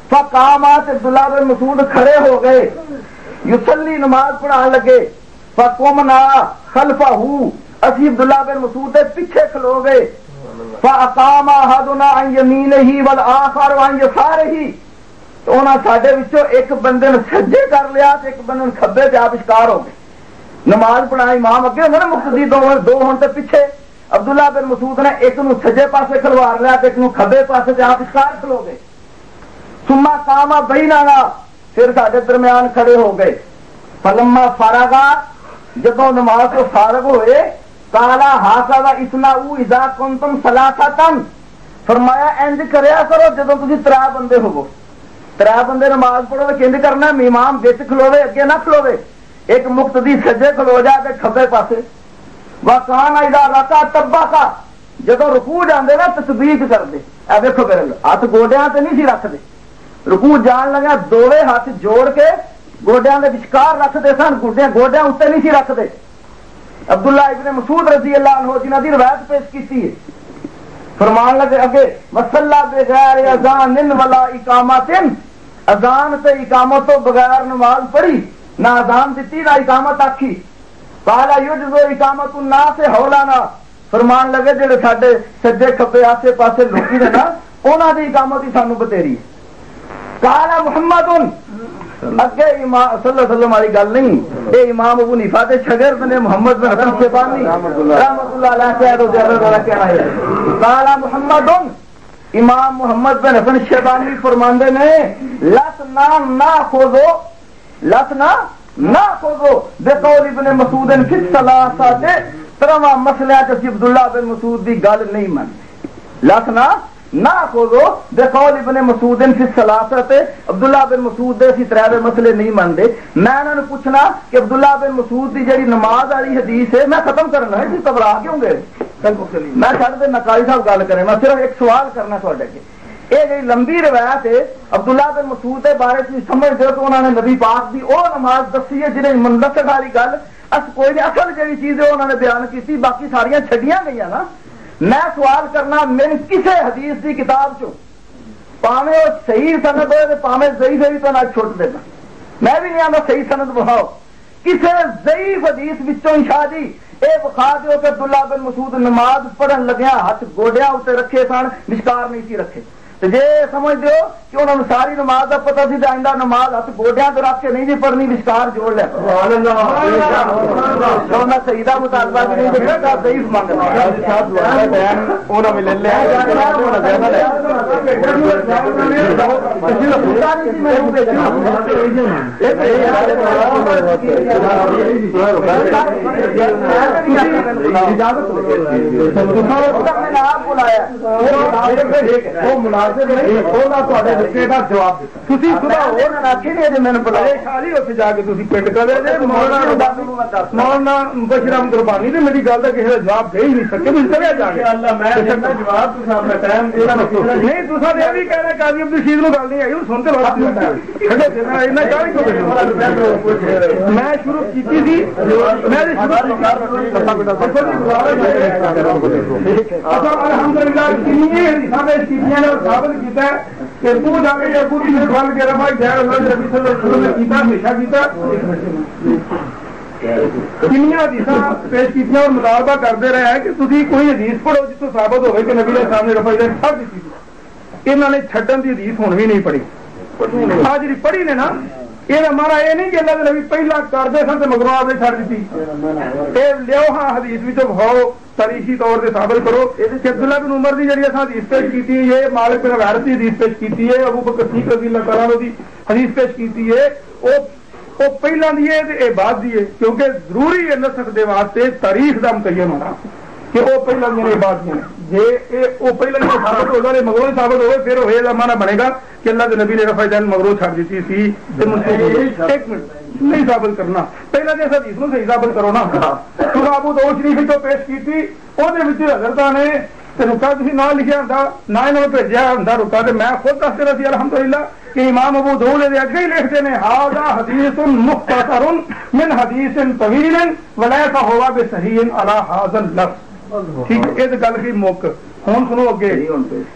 فقامت عبداللہ بن مسعود کھڑے ہو گئے یصلی نماز پڑھان لگے فقمنا خلفہ اسی عبداللہ بن مسعود دے پیچھے کھلو گئے فاقام احدنا عن یمینہ والآخر عن یسارہ تو انہاں ساڈے وچوں ایک بندے نے سجدے کر لیا تے ایک بندے نے کھبے تے آپ اشکار ہو گئے. نماز پڑھائی امام اگے ہوندا نا مقتدی دو ہون تے پیچھے عبداللہ بن مسعود نے ایک نو سجے پاسے کھلوار لیا تے ایک نو کھبے پاسے تے آپ اشکار کھلو گئے. ثم قام بیننا پھر ساڈے درمیان کھڑے ہو گئے. فلما فارغا جدوں نماز تو فارغ ہوئے قال ھذا اسنعوا اذا کنتم ثلاثه فرمایا انج کریا کرو جدوں تسی ترے بندے ہوو. ترے بندے نماز پڑھو تے کینج کرنا امام وچ کھلوے اگے نہ کھلوے ایک مقتدی سجے کھلو جائے تے کھبے پاسے. وکان اذا رکع تبکا جدوں رکوع جاندے نا تسبیح کردے اے دیکھو میرے ہاتھ گوڈیاں تے نہیں سی رکھدے رکوع جان لگا دوویں ہاتھ جوڑ کے گوڈیاں دے وچکار رکھدے سن گوڈیاں اوتے نہیں سی رکھدے. عبداللہ ابن مسعود رضی اللہ عنہ جنہاں دی روایت پیش کیتی ہے فرمان لگے اگے وصلی بغیر اذان ولا اقامت اذان تے اقامت تو بغیر نماز پڑھی نہ اذان دیتی نہ اقامت آکھی. قال یجز اقامت الناس حولنا فرمان لگے جڑے ساڈے سجے کھبے آسے پاسے لوکی نے نا انہاں دی اقامت ہی سانو بتیری. قال محمد اگے امام صلی اللہ علیہ وسلم والی گل نہیں اے امام ابو حنیفہ دے شاگرد نے محمد بن حسن شیبانی رحمۃ اللہ علیہ کہنا ہے. قال محمد امام محمد بن حسن شیبانی فرماندے نے لسنا ناخذ بقول ابن مسعود فی الثلاثه تروا مسئلہ تے عبداللہ بن مسعود دی گل نہیں منتے. لسنا ناخذ بقول ابن مسعود فی الثلاثه عبداللہ بن مسعود دے اسی ترے مسئلے نہیں منتے. میں انہاں نوں پوچھنا کہ عبداللہ بن مسعود دی جڑی نماز والی حدیث ہے میں ختم کرنا ہے تسی گھبرا کیوں گئے میں چھڈ دے نقائی صاحب گل کرے میں صرف ایک سوال کرنا تواڈے کے. یہ جی لمبی روایت ہے عبداللہ بن مسعود کے بارے تھی سمجھ دو تو انہوں نے نبی پاک دی او نماز دسی ہے جنہیں منتقل والی گل کوئی نہیں اصل جی چیز ہے انہوں نے بیان کی باقی ساریاں چھڈیاں گئی نا. میں سوال کرنا من کسے حدیث دی کتاب چو پاویں وہ صحیح سند ہوئے پاویں ضعیف ہوئی تو نہ چھوٹ دینا میں بھی نہیں آتا صحیح سند بخاؤ کسے ضعیف حدیث وچوں شاہ جی اے بخا دیو کہ عبداللہ بن مسعود نماز پڑھن لگیا ہاتھ گوڈیاں اتنے رکھے سن مشکار نہیں سی رکھے. جی سمجھ دو کہ انہوں نے ساری نماز کا پتا سی آئندہ نماز ہاتھ گوڈیا تو رکھ کے نہیں جی پڑھنی وشکار جوڑ لیا صحیح مطالبہ ضعیف منگنا بلایا مولانا مبشر احمد ربانی نے میری گل کا کسی کا جواب دے ہی نہیں سکے نہیں تصا یہ بھی کہہ رہے قاضی عبد الرشید کو گل نہیں آئی سنتے میں شروع کی الحمدللہ ثابت کیا کہ تو جا کے ابو کی سوال کہہ رہا بھائی خیر اللہ نبی صلی اللہ علیہ وسلم نے کیتا ہمیشہ کیتا کنیاں حدیثاں پیش کیتیاں اور مطالبہ کرتے رہے ہیں کہ تسی کوئی حدیث پڑھو جس تو ثابت ہوئے کہ نبی علیہ السلام نے رفع یدین چھڈ دیتی انہوں نے چھڈن دی حدیث ہن بھی نہیں پڑھی آ جی پڑھی نے نا یہ ہمارا یہ نہیں کہ اللہ کے نبی پہلا کرتے سن تو مگروں آپ نے چھڈ دیتی لیو ہاں حدیث بھی تو بھاؤ تاریخی طور سے ثابت کرو کہ عبداللہ بن عمر کی جڑی اصل حدیث پیش کی ہے مالک بن حویرث کی حدیث پیش کی ہے ابو بکر صدیق رضی اللہ تعالیٰ عنہ کی حدیث پیش کی ہے وہ پہلا دی ہے بعد دی ہے کیونکہ ضروری ہے نسخ دے واسطے تاریخ کا متعین ہونا کہ وہ پہلا دیا بعد دیا جی وہ پہلا ثابت ہوگا مگروں ثابت ہوئے پھر وہ مانا بنے گا کہ اللہ کے نبی نے رفع یدین مگروں چھڑ دیتی سی ایک منٹ نہیں ثابت کرنا پہلا جیسا حدیث کو صحیح ثابت کرو نا تو ابو داؤد شریف جو پیش کی تھی وہ حضرت نے رکا تھی نہ لکھا ہوں نہ انہوں نے بھیجا ہوں رکا تو میں خود دستے رہی الحمدللہ کہ امام ابو داؤد اگے ہی لکھتے ہیں ھذا حدیث مختصر من حدیث طویل ولیس ہوا بصحیح علی ھذا اللفظ ٹھیک ہے گل کی مک ہوں سنو اگے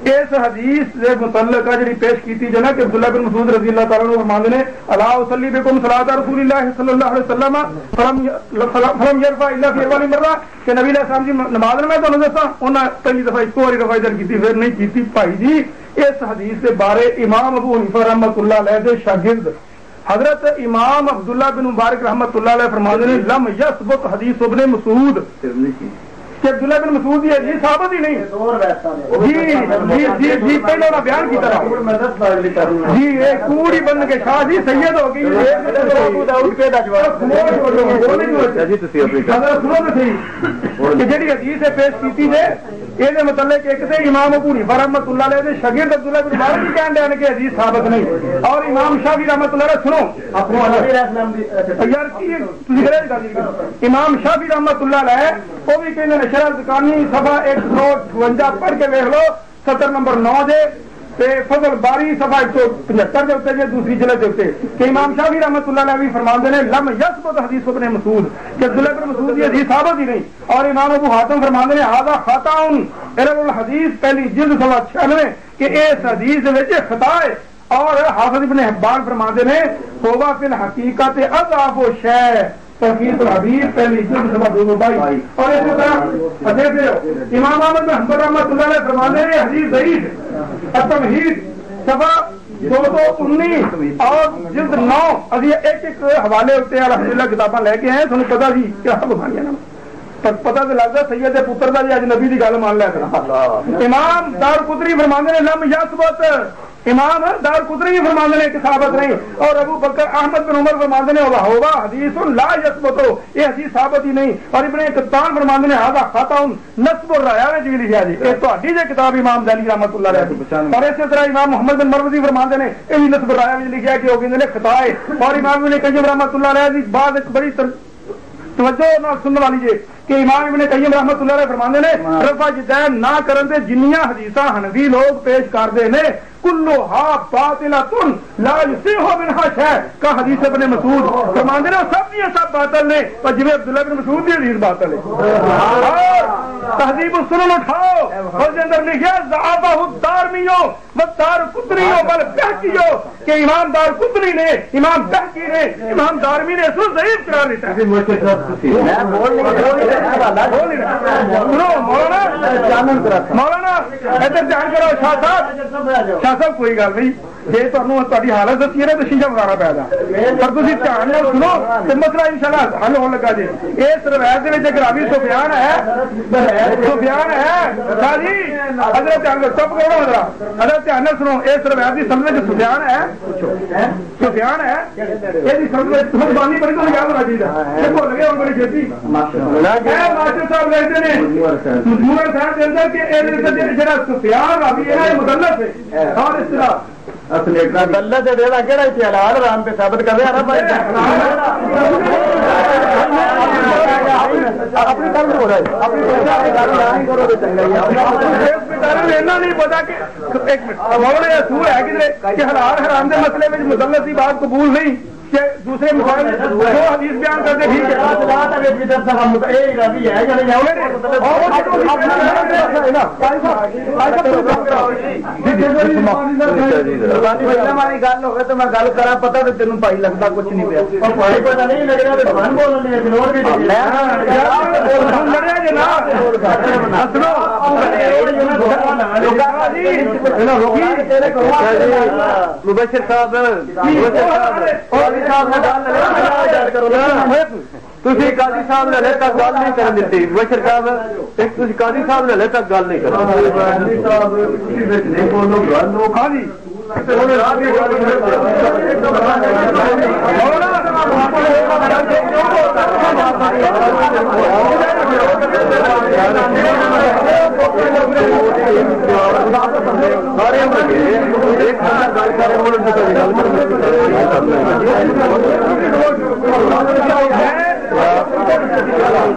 اس حدیث کے متعلق جی پیش کی جنا کہ عبداللہ بن مسعود رضی اللہ تعالیٰ عنہ فرماتے ہیں الا اصلی بکم صلاۃ رسول اللہ صلی اللہ علیہ وسلم فلم یرفع الا فی اول مرہ کہ نبی علیہ السلام کی نماز میں تو دسا انہاں پہلی دفعہ ایک بار رفع یدین کی پھر نہیں کی بھائی جی اس حدیث کے بارے امام ابو حنیفہ رحمۃ اللہ علیہ کے شاگرد حضرت امام عبداللہ بن مبارک رحمۃ اللہ علیہ فرماتے ہیں لم یثبت حدیث ابن مسعود کہ عبداللہ بن مسعود یہ حدیث ثابت ہی نہیں جی پہلے انہوں نے بیان کی طرح جی ایک کوڑی بن کے شاہ جی سید ہو گئی جی حدیث پیش کی ہے یہ متعلق ایک سے امام ابو حنیفہ رحمۃ اللہ علیہ شاگرد عبداللہ بن مبارک بھی کہہ رہے ہیں کہ حدیث ثابت نہیں اور امام شافعی رحمۃ اللہ علیہ سنو یار امام شافعی رحمۃ اللہ علیہ وہ بھی کہتے ہیں شرح زکانی صفحہ 158 پڑھ کے دیکھ لو 70 نمبر 9 دے فضل باری صفحہ 175 دے اتنے دوسری جلد دے اتنے کہ امام شافعی رحمۃ اللہ علیہ بھی فرماندے نے لم یثبت حدیث ابن مسعود کہ عبداللہ بن مسعود یہ حدیث ثابت ہی نہیں اور امام ابو حاتم فرماندے نے ھذا خطا علم الحدیث پہلی جلد صفحہ 96 کہ اس حدیث وچ خطا ہے اور حافظ ابن حبان فرماندے نے ہووا فی الحقیقت اضعف شیء تحقیق الحدیث پہلی جلد صفحہ 222 اور اسی طرح امام احمد بن حنبل رحمۃ اللہ علیہ فرماتے ہیں حدیث ضعیف التمہید صفحہ 219 اور جلد 9 ابھی ایک ایک حوالے ہوتے ہیں الحمدللہ کتاباں لے کے ہیں تمہیں پتا سی کیا بخاری نا پتا تو لگتا سید پتر کا جی اج نبی کی گل مان لیا امام دارقطنی فرماتے ہیں لم یثبت امام دار قطنی فرماندے نے کہ ثابت نہیں اور ابو بکر احمد بن عمر فرماندے نے ہوا حدیث لا یثبت یہ حدیث ثابت ہی نہیں اور ابن قطان فرماندے نے ھذا خطا نسب الرایا میں جی لکھا جی یہ تہاڈی جے کتاب امام دہلی رحمۃ اللہ علیہ اور اسی طرح امام محمد بن مروزی فرماندے نے یہ نسب الرایا میں لکھا کہ وہ کہندے نے خطا ہے اور امام ابن قیم رحمۃ اللہ علیہ دی بعد ایک بڑی توجہ نال سننے والی جی کہ امام ابن قیم رحمۃ اللہ علیہ فرماندے نے رفع یدین نہ کرن تے جنیاں حدیثاں حنفی لوگ پیش کردے نے کلھا باطلۃ لا یصح منها شیء کا حدیث ابن مسعود فرماندے نے سب یہ سب باطل نے پر جویں عبداللہ بن مسعود دی حدیث باطل ہے اور تہذیب السنن اٹھاؤ، اس کے اندر لکھا ضعفہ الدارمیوں والدارقطنیوں بل بہقیوں کہ امام دارقطنی نے، امام بہقی نے، امام دارمی نے اس کو ضعیف قرار دیتا ہے۔ مولانا ادھر دھیان کرو، شاہ صاحب کوئی گل نہیں، جی تاری حالت دسی ہے نا تو شیشہ بنانا پائے گا، پر تھی دھیان نال سنو تو مسئلہ انشاءاللہ حل ہونے لگا جی۔ اس روایت کے اگر ابھی سفیان ہے شاہ جی حضرت دھیان چپ کرو، حضرت دھیان نال سنو، اس روایت کی سمجھ میں سفیان ہے یہ مہربانی بڑی تو یاد ہونا چاہیے، بھول گئے ہوں بڑی چھتی۔ ماسٹر صاحب لکھتے ہیں مجموعہ صاحب کے اندر کہ جڑا سفیان راوی ہے یہ مدلس ہے، اور اس طرح مدلس ہے ڈیڑا کہڑا اتنے حلال حرام پہ ثابت کر رہے ہیں نا اپنی گل ہو رہا ہے، نہیں پتا کہ ایک منٹ مولانا اصول ہے کہ حلال حرام کے مسئلے میں مدلس کی بات قبول نہیں کہ دوسرے مسائل جو حدیث بیان کرتے ٹھیک ہے، ہماری گل ہوگی تو میں گل کرا پتا تو تین بھائی لگتا کچھ نہیں پیا مبشر صاحب تھی قاضی صاحب نے ہلے تک گل نہیں کرن دیتی، مبشر صاحب تھی قاضی صاحب نے ہلے تک گل نہیں کرن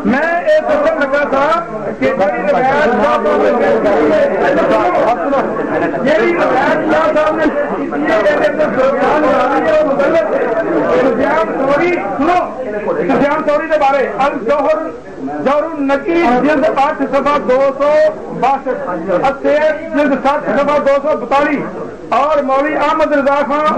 میں ایک سوچنے لگا تھا کہ سفیان ثوری کے بارے جوہر النقیب جلد 8 صفحہ 262، السیر جلد 7 صفحہ 242 اور مولوی احمد رضا خان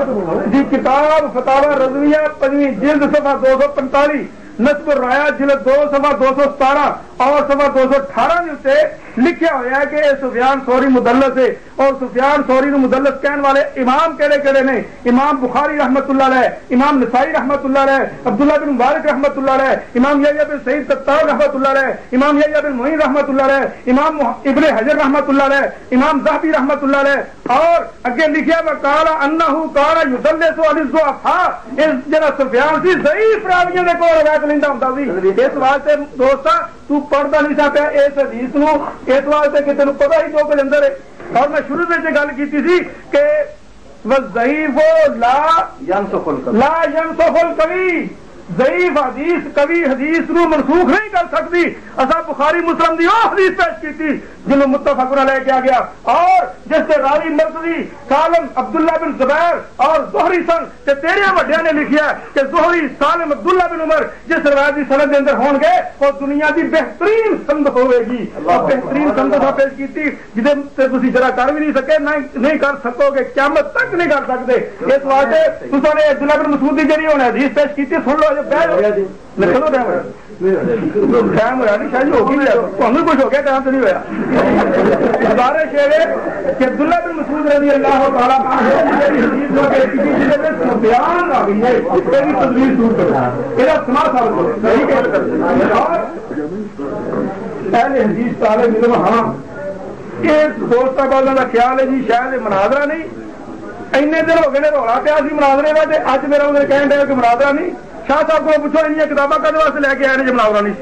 کی کتاب فتاوی رضویہ 5 جلد صفحہ 245، نصب الرایا جلد 2 صفحہ 217 اور صفحہ 218 کے لکھا ہوا ہے کہ سفیان ثوری مدلس ہے، اور سفیان ثوری نو مدلس کہنے والے امام کہڑے کہڑے نے؟ امام بخاری رحمت اللہ علیہ، امام نسائی رحمت اللہ علیہ، عبداللہ بن مبارک رحمت اللہ علیہ، امام یحییٰ بن سعید تتار رحمت اللہ علیہ، امام یحییٰ بن معین رحمت اللہ علیہ، امام ابن حجر رحمت اللہ علیہ، امام ذہبی رحمت اللہ علیہ، اور اگے لکھیا وقال انہ کان یدلس علی الضعفاء، اس جڑا سفیان سی ضعیف راویوں دے کول روایت لیندا ہوندا سی۔ اس واسطے دوستا تو پڑھدا نہیں سا پیا اس حدیث نو، اس واسطے کہ تینوں پتہ ہی جو کچھ اندر ہے۔ اور میں شروع میں گل کی تھی کہ والضعیف لا ینسخ القوی، ضعیف حدیث قوی حدیث نو منسوخ نہیں کر سکتی۔ اصل بخاری مسلم دی وہ حدیث پیش کی تھی جنہوں متفق علیہ کیا گیا، اور جس سے راوی مرتضی سالم عبداللہ بن زبیر اور زہری سن تے تیرے وڈیاں نے لکھیا کہ زہری سالم عبداللہ بن عمر جس روایت کی سند کے اندر ہون گے وہ دنیا کی بہترین سند ہوے گی، اور بہترین سند پیش کی تھی جہاں تھی جرا کر بھی نہیں سکے، نہیں کر سکو گے، قیامت تک نہیں کر سکتے۔ اس واسطے تم نے عبداللہ بن مسعود کی جی انہیں حدیث پیش کی سن لو، ٹائم ہوا نہیں شاید ہو گئی، تمہیں کچھ ہو گیا ٹائم تو نہیں ہوا۔ گزارش ہے کہ عبداللہ بن مسعود رضی اللہ تعالیٰ بیان آ گئی ہے تصویر دور کرو یہ سنا ثابت کرو صحیح کہہ اہل حدیث طالب علم۔ ہاں یہ دوست والوں کا خیال ہے جی شاید مناظرہ نہیں، اینے دن ہو گئے رولا پیا سی مناظرے کا، اج میرا انہیں کہن دیا کہ مناظرہ نہیں۔ شاہ صاحب کو پوچھو ان کتاباں کدے واسطے لے کے آئے جی مناظرہ نہیں۔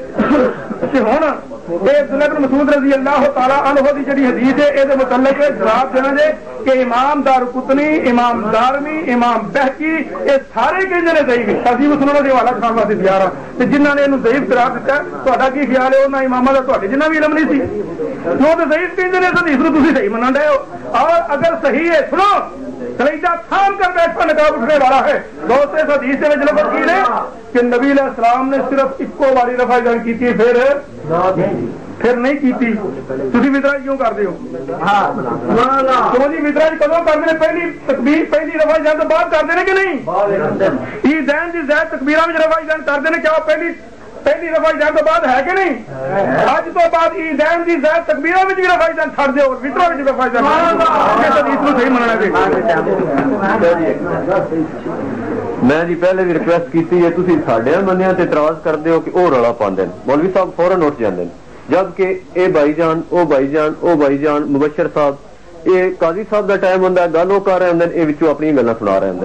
ہوں عبداللہ بن مسعود رضی اللہ تعالیٰ عنہ کی جڑی حدیث ہے یہ متعلق جواب دینا جائے کہ امام دارقطنی، امام دارمی، امام بہقی یہ سارے کہتے ہیں ضعیف، تہذیب السنن کا حوالہ کرنے واسطے تیار ہاں، جنہوں نے یہ ضعیف قرار دیتا ہے تہاڈا کی خیال ہے؟ انہاں اماماں دا تہاڈے جنہ بھی علم نہیں سی، وہ تو ضعیف کہتے ہیں، حدیث نو تسی صحیح منن رہے ہو۔ اور اگر صحیح ہے سنو کلیجہ تھام کر بیٹھ پر نقاب اٹھنے والا ہے دوست، اس حدیث کے لفظ کی ہے کہ نبی علیہ السلام نے صرف اکو باری رفع جان کی تھی، پھر پھر نہیں کیتی تسی وطرا کیوں کرتے ہو؟ کیوں جی وطرا کدوں کرتے ہیں؟ پہلی تکبیر پہلی رفع جان تو بعد کرتے ہیں کہ نہیں؟ عیدین دی زید تکبیراں وچ رفع جان کرتے ہیں، کیا پہلی رفع جان تو بعد ہے کہ نہیں؟ اج تو بعد عیدین دی زید تکبیراں وچ بھی رفع جان چھڑ دے اور وطرا وچ رفع جان یہ حدیث نو صحیح مننا چاہیے۔ میں جی پہلے بھی ریکویسٹ کی ہے، تھی ساڈے بندیاں تے اعتراض کرتے ہو کہ وہ رولا پاندے ہیں، مولوی صاحب فوراً اٹھ جاندے ہیں، جبکہ اے بھائی جان او بھائی جان او بھائی جان مبشر صاحب یہ قاضی صاحب کا ٹائم ہوں گل وہ کر رہے ہوں یہ وچوں اپنی گلاں سنا رہے ہوں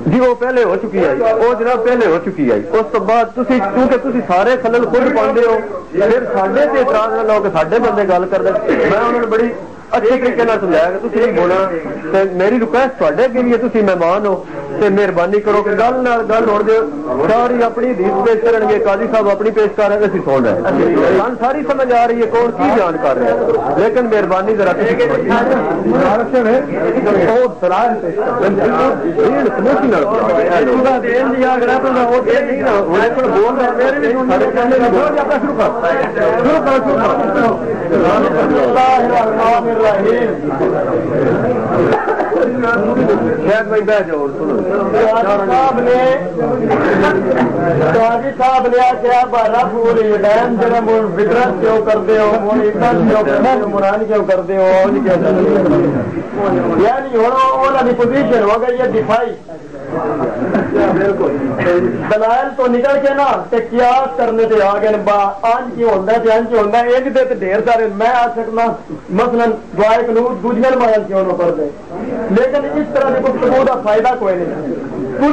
جی وہ پہلے ہو چکی ہے، وہ جناب پہلے ہو چکی ہے۔ اس تو بعد کیونکہ تھی سارے خلل خود پاندے ہو، پھر ساڈے تے اعتراض نہ لو کہ ساڈے بندے گل کرتے، میں انہوں نے بڑی اچھے طریقے سمجھایا کہ تھی نہیں بولنا، میری ریکویسٹ تھوڑے اگے بھی ہے، تھی مہمان ہو تے مہربانی کرو کہ گل ہو دیو، ساری اپنی حدیث پیش کرن گے، قاضی صاحب اپنی پیش کر رہے ہیں، اسی سن رہے ہیں، سن ساری سمجھ آ رہی ہے کون کی بیان کر رہے ہیں، لیکن مہربانی ذرا صاحب نے آخیا بارہ پھول فطرت کیوں کرتے ہو، مران کیوں کرتے ہو، یعنی ہوں پوزیشن ہو گئی ہے دفاعی، دلائل تو نکل کے نا قیاس کرنے تے آ گئے آج کی ہوتا ہے آج کی ہوتا ہے، ایک دے ڈھیر سارے میں آ سکنا مثلا دعائے قنوت دوسرے نماز کیوں نہ پڑھ دے، لیکن اس طرح کی گفتگو کا فائدہ کوئی نہیں۔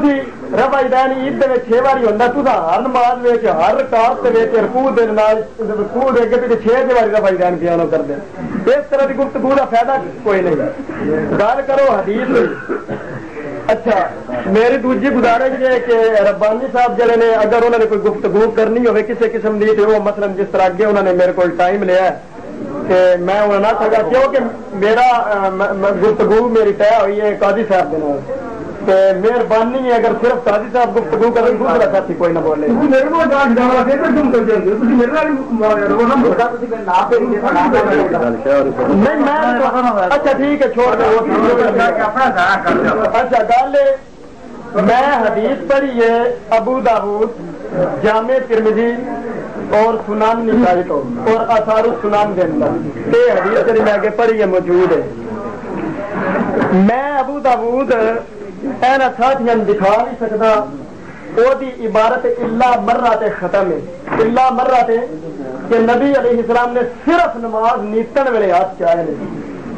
تھی رفع دین عید دے 6 باری ہوتا، تو ہر نماز ہر رکعت رکوع دے رکوع دے اگے پیچھے 6 باری رفع دین کیا نہ کر دے، اس طرح کی گفتگو کا فائدہ کوئی نہیں۔ گل کرو حدیث۔ اچھا میری دوسری گزارش ہے کہ ربانی صاحب جڑے نے اگر انہوں نے کوئی گفتگو کرنی ہوئے کسی قسم کی تو وہ مثلا جس طرح اگے انہوں نے میرے کو ٹائم لیا ہے کہ میں انہوں نہ سکا، کیونکہ میرا گفتگو میری طے ہوئی ہے قاضی صاحب کے نام، تو مہربانی ہے اگر صرف قاضی صاحب گفتگو کریں دوسرا ساتھی کوئی نہ بولے۔ نہیں میں اچھا ٹھیک ہے چھوڑ دیں۔ اچھا گل میں حدیث پڑھی ہے ابو داؤد جامع ترمذی اور سنن نسائی تو اور آثار السنن کے اندر یہ حدیث جی میں آگے پڑھی ہے موجود ہے۔ میں ابو داؤد اینا ساتھیاں دکھا نہیں سکتا، وہ دی عبارت الا مرات ختم ہے، الا مرات کہ نبی علیہ السلام نے صرف نماز نیتن ویلے ہاتھ چاہے نے،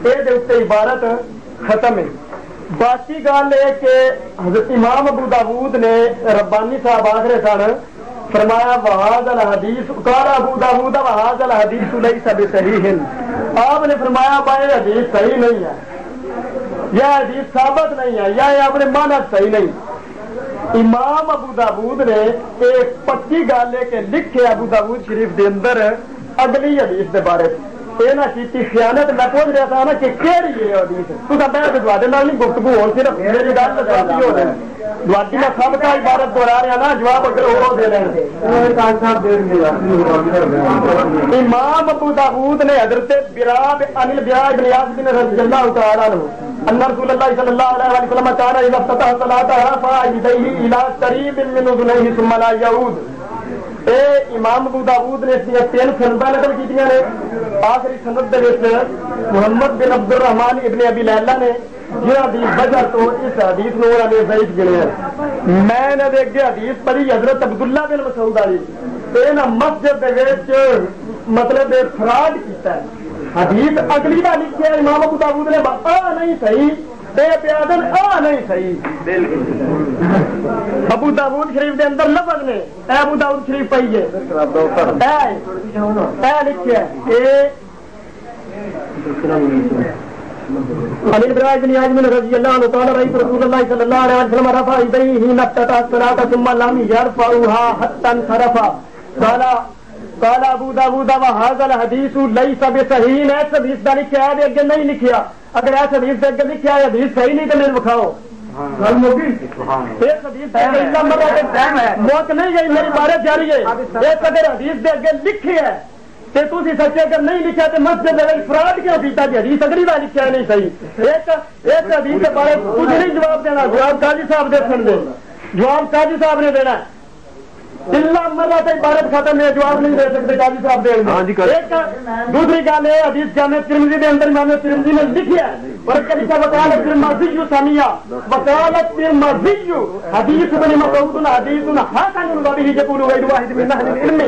یہ اتنے عبارت ختم ہے۔ باقی گل ہے کہ حضرت امام ابو داؤد نے ربانی صاحب آخر سن فرمایا وہذا الحدیث قال ابو داؤد وہذا الحدیث لیس بصحیح، آپ نے فرمایا بھائی حدیث صحیح نہیں ہے، یہ حدیث ثابت نہیں ہے، یا یہ اپنے معنی صحیح نہیں۔ امام ابو داؤد نے ایک پکی گل ہے کہ لکھے ابو داؤد شریف دے اندر اگلی حدیث دے بارے یہ نہ کی خیانت، میں پوچھ رہا تھا نا کہ کہڑی ہے حدیث، تو میں نہیں گفتگو ہو صرف میری گل ہو رہی ہے، میں سب کا عبارت دہرا رہا نا، جواب اگر وہ دے رہے ہیں۔ امام ابو داؤد نے حضرت براب انل بیاج بن یاسر بن رضی اللہ تعالی عنہ ان رسول اللہ صلی اللہ علیہ وسلم كان اذا افتتح صلاته رفع يديه الى قريب من اذنيه ثم لا يعود۔ اے امام ابو داؤد نے اس دیا 3 سنداں نقل کیتیاں نے، آخری سند دے وچ محمد بن عبد الرحمن ابن ابی لیلہ نے جہاں دی وجہ تو اس حدیث نو انہوں نے ضعیف گنیا۔ میں نے دے اگے حدیث پڑھی حضرت عبداللہ بن مسعود علی اے نا مسجد دے وچ مطلب فراڈ کیتا ہے، حدیث اگلی بار لکھی ہے امام ابو داؤد نے آ نہیں صحیح تے پیادن آ نہیں صحیح، ابو داؤد شریف دے اندر لفظ نے اے ابو داؤد شریف پئی ہے اے لکھیا ہے عن ابراہیم بن عازم رضی اللہ عنہ قال رأيت رسول الله صلى الله عليه وسلم رفع يديه حين افتتح الصلاة ثم لم يرفعها حتى انصرف قال ابو داؤد وهذا الحديث ليس بصحيح، اس حدیث دا لکھیا ہے اگے نہیں لکھیا، اگر اس حدیث دے اگے لکھیا ہے حدیث صحیح نہیں تے میرے بکھاؤ، ایک حدیث موت نہیں گئی میری بارے جاری ہے. ایک اگر حدیث دے اگے لکھی ہے تو تھی سچے اگر نہیں لکھا تو مسجد فراڈ کیوں کیتا جی حدیث اگلی بار لکھا نہیں صحیح. ایک حدیث کے بارے کچھ نہیں جواب دینا, جواب قاضی صاحب دے سن دے, جواب قاضی صاحب نے دینا. اللہ مرہ سے عبارت ختم ہے, جواب نہیں دے سکتے قاضی صاحب دے دیں. ایک دوسری گل ہے حدیث جامع ترمذی کے اندر امام ترمذی نے لکھی ہے اور کلمہ وقالت ترمذی سمیہ وقالت ترمذی حدیث ابن مسعود حدیث حسن وبه يقول غير واحد من اهل العلم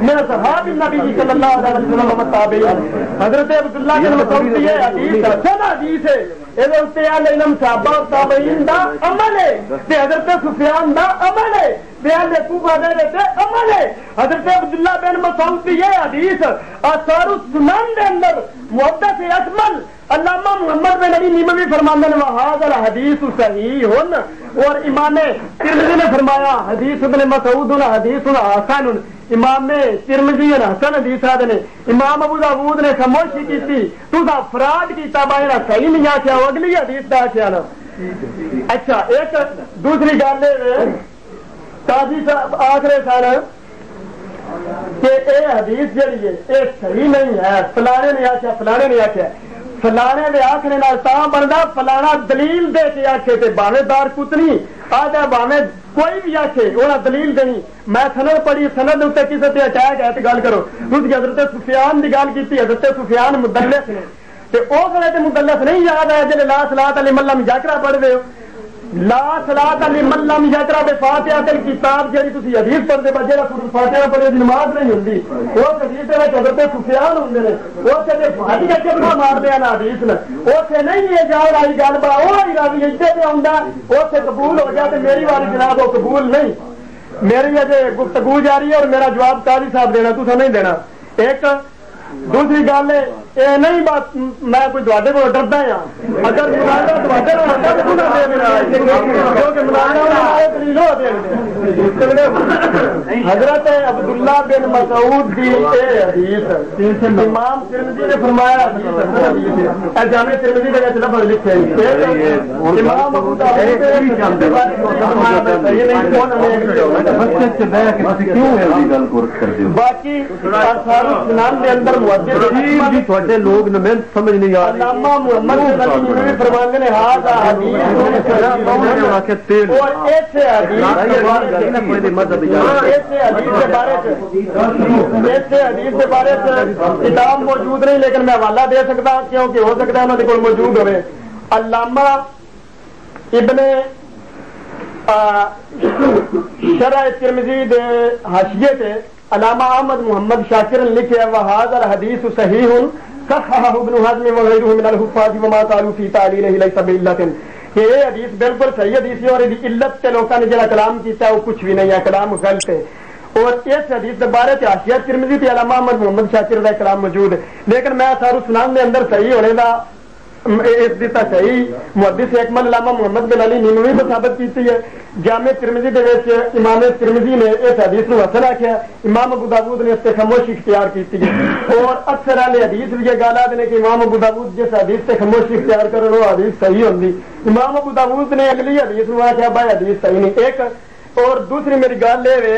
من اصحاب النبي صلی اللہ علیہ وسلم والتابعین. حضرت عبداللہ بن مسعود یہ حدیث حسن حدیث ہے, یہ علم صحابہ اور تابعین دا عمل ہے, حضرت سفیان دا عمل ہے, عمل ہے. حضرت عبداللہ بن مسعود کی یہ حدیث آثار السنن کے اندر محدث اکمل علامہ محمد بن علی نیموی فرماندے نے وہذا حدیث صحیح ہن, اور امام ترمذی نے فرمایا حدیث ابن مسعود حدیث حسن. امام ترمذی نے حسن حدیث آدھے نے, امام ابو داؤد نے خاموشی کی تھی تو فراڈ کیتا باہر صحیح نہیں آخیا, اگلی حدیث دا آخیا نا. اچھا ایک دوسری گل قاضی صاحب آخر سن کہ یہ حدیث جہی ہے یہ صحیح نہیں ہے, فلانے نے آخیا فلانے نے آخیا, فلانے دے آخنے تا بنتا فلانا دلیل دے کے آخے تے باوے دار کتنی آدھا باوے کوئی بھی آخے وہ دلیل دینی. میں سند پڑھی سند اتنے کسی سے اٹیک ہے تو گل کرو. تھی حضرت سفیان کی گل کی, حضرت سفیان مدلس نے اس وقت مدلس نہیں یاد آیا جی لا صلاۃ لمن لم یقرأ پڑھ رہے ہو, لا صلاۃ لمن لم یقرأ بفاتحۃ الکتاب جی تھی حدیث پڑھتے بچے فاتحہ پڑھے نماز نہیں ہوتی. اس حدیث میں حضرت سفیان ہوں نے اس چپڑا مار دیا نا حدیث نے اتنے نہیں ہے جاؤ والی گل با وہی راوی اتنے پہ آتا اتنے قبول ہو گیا تو میری والی جناب وہ قبول نہیں. میری اجے گفتگو جاری ہے اور میرا جواب قاضی صاحب دینا تو نہیں دینا. ایک دوسری گل ہے یہ نہیں بات میں کوئی تے کو ڈردا ہاں, اگر حضرت عبداللہ بن مسعود کی حدیث امام ترمذی نے فرمایا جامع ترمذی کے لفظ لکھے امام ابو باقی سنان کے اندر لوگ سمجھ نہیں آ رہے. فرماندے نے کتاب موجود نہیں لیکن میں حوالہ دے سکتا کیونکہ ہو سکتا ہے انہوں کو موجود ہوئے. علامہ ابن شرح ترمذی دے حاشیے تے علامہ احمد محمد شاکر نے لکھا وہذا الحدیث صحیح صححہ ابن حزم وغیرہ من الحفاظ وما قالوا فی تعلیلہ لیس بعلۃ. یہ حدیث بالکل صحیح حدیث ہے اور اس علت تے لوگوں نے جڑا کلام کیتا ہے وہ کچھ بھی نہیں ہے, کلام غلط ہے. اور اس حدیث کے بارے میں حاشیہ ترمذی تے علامہ احمد محمد شاکر کا کلام موجود ہے, لیکن میں سارو سنان دے اندر صحیح ہونے کا اس دیتا صحیح محدث اکمل علامہ محمد بن علی نیموی کو ثابت کیتی ہے. جامع ترمذی دے وچ امام ترمذی نے اس حدیث کو حسن آخیا, امام ابو داؤد نے اس سے خاموشی اختیار کی ہے. اور اکثر اہل حدیث بھی یہ گل آتے ہیں کہ امام ابو داؤد جس حدیث سے خاموشی اختیار کرے وہ حدیث صحیح ہوندی. امام ابو داؤد نے اگلی حدیث کو آخیا بھائی حدیث صحیح نہیں. ایک اور دوسری میری گل یہ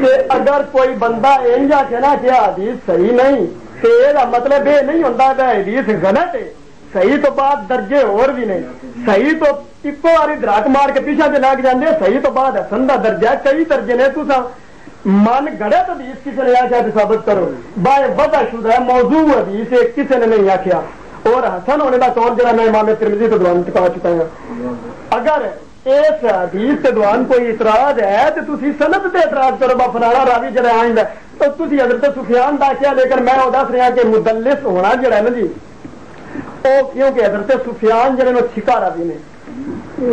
کہ اگر کوئی بندہ انج آخے نا کہ حدیث صحیح نہیں تو یہ مطلب یہ نہیں ہوتا کہ حدیث غلط ہے. صحیح تو بعد درجے اور بھی نہیں, صحیح تو ایک باری دراک مار کے پیچھے سے لگ جاتے, صحیح تو بعد حسن دا درجہ کئی درجے نے. تو من گڑے تو حدیث کسی نے آخیا تو ثابت کرو بھائی وضع شدہ ہے موضوع حدیث کسی نے نہیں آخیا. اور حسن ہونے کا قول جڑا میں امام ترمذی تو دوران چکا چکا ہوں. اگر اس حدیث کے دوران کوئی اعتراض ہے تو تھی سند سے اعتراض کرو با فلانا راوی جڑا آئندہ تو تھی حضرت سفیان دا کیا, لیکن میں وہ دس رہا کہ مدلس ہونا جڑا ہے نا جی کیونکہ حضرت سفیان جڑے چھکا راوی نے,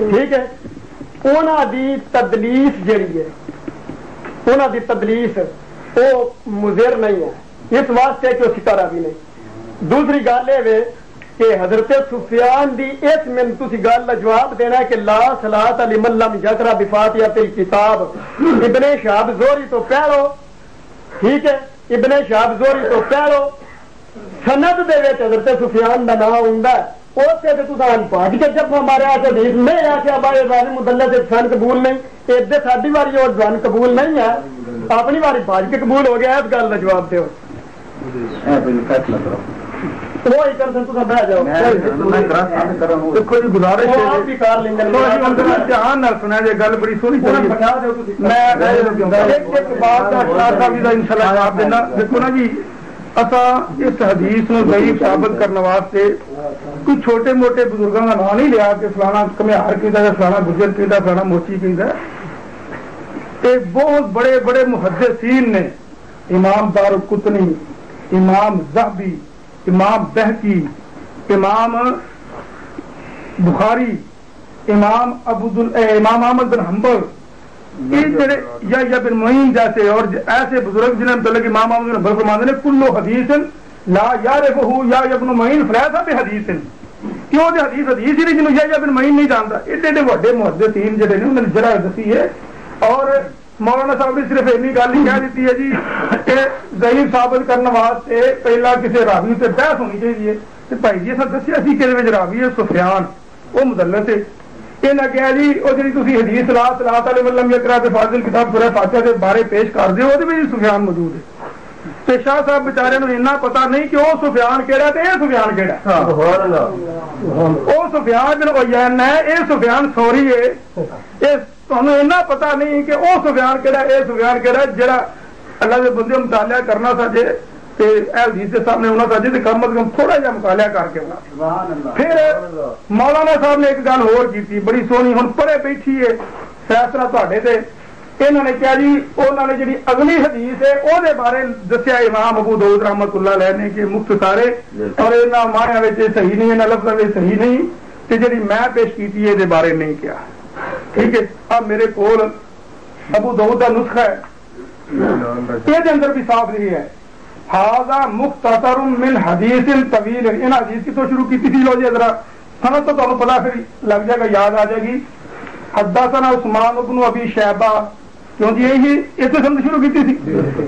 ٹھیک ہے, انہاں دی تدلیس جڑی ہے انہاں دی تدلیس وہ مضر نہیں ہے اس واسطے کہ وہ چھکا راوی نے. دوسری گل یہ کہ حضرت سفیان دی اس میں تسی گل کا جواب دینا ہے کہ لا صلاۃ لمن لم یقرأ بفاتحۃ الکتاب ابن شہاب زہری تو پہلو, ٹھیک ہے, ابن شہاب زہری تو پہلو سند دے وچ حضرت سفیان دا نام ہوندا ہے اسے تو بھاج کے جب ہمارے حدیث نہیں آ کے ابائے ظالم مدلس فن قبول نہیں ادھر ساری باری اور جان قبول نہیں ہے اپنی باری بھاج کے قبول ہو گیا اس گل کا جواب دو وہی کر سکتے بہ جاؤ دیکھو جی گزارش آپ بھی کر لیں گے دھیان نہ سنا جی گل بڑی سونی میں ایک بات کا انشاءاللہ جواب دینا دیکھو نا جی اصا اس حدیث کو ضعیف ثابت کرنے واسطے کوئی چھوٹے موٹے بزرگوں کا نام نہیں لیا کہ فلانا کمیار کہتا ہے فلانا گجر کہتا ہے فلانا موچی کہتا ہے بہت بڑے بڑے محدثین نے امام دارقطنی امام ذہبی امام بہقی امام بخاری امام امام احمد بن حنبل یا بن معین جیسے اور ایسے بزرگ جنہیں متعلق امام احمد بن حنبل فرماتے ہیں کلو حدیث لا یعرفہ یا ابن معین فلیس بحدیث کیوں جو حدیث حدیث ہی نہیں جنہوں یا بن معین نہیں جانتا ایڈے ایڈے بڑے محدثین جڑے نے انہوں نے جرح دسی ہے اور مولانا صاحب نے صرف اینی گل ہی کہہ دیتی ہے جی کہ ضعیف ثابت کرنے واسطے پہلا کسی راوی سے بحث ہونی چاہیے تو بھائی جی اصل دسیا سی کہ راوی ہے سفیان وہ مدلس ہے یہ نہ کہا جی وہ جی تھی حدیث صلاۃ علیہ وسلم یقرا فاضل کتاب سورہ فاتحہ کے بارے پیش کر دو وہ سفیان موجود ہے تو شاہ صاحب بچارے نو اتنا پتا نہیں کہ وہ سفیان کہڑا ہے یہ سفیان کہڑا وہ سفیان بن عیین ہے یہ سفیان ثوری ہے تمہیں اتنا پتا نہیں کہ وہ سفیان کہڑا یہ سفیان کہڑا جڑا اللہ کے بندے مطالعہ کرنا سجے حدیث کے سامنے ہونا چاہیے کم از کم تھوڑا جہا مطالعہ کر کے ہونا پھر مولانا صاحب نے ایک گل ہور کی بڑی سونی ہوں پڑھے بیٹھی ہے فیصلہ تے سے انہوں نے کیا جی انہوں نے جی اگلی حدیث ہے وہ بارے دسیا امام ابو داؤد رحمت اللہ علیہ نے کہ مختصارے اور یہاں معنی صحیح نہیں یہاں لفظوں میں صحیح نہیں کہ جی میں پیش کی یہ بارے نہیں کیا ٹھیک ہے اب میرے کول ابو داؤد کا نسخہ ہے یہ اندر بھی صاف نہیں ہے ہاذا مختصر من حدیث طویل ان حدیث کی تو شروع کی تھی لو جی ذرا سند تو تمہیں پتا پھر لگ جائے گا یاد آ جائے گی حدثنا عثمان بن ابی شیبہ کیوں جی یہی اس سے سند شروع کی تھی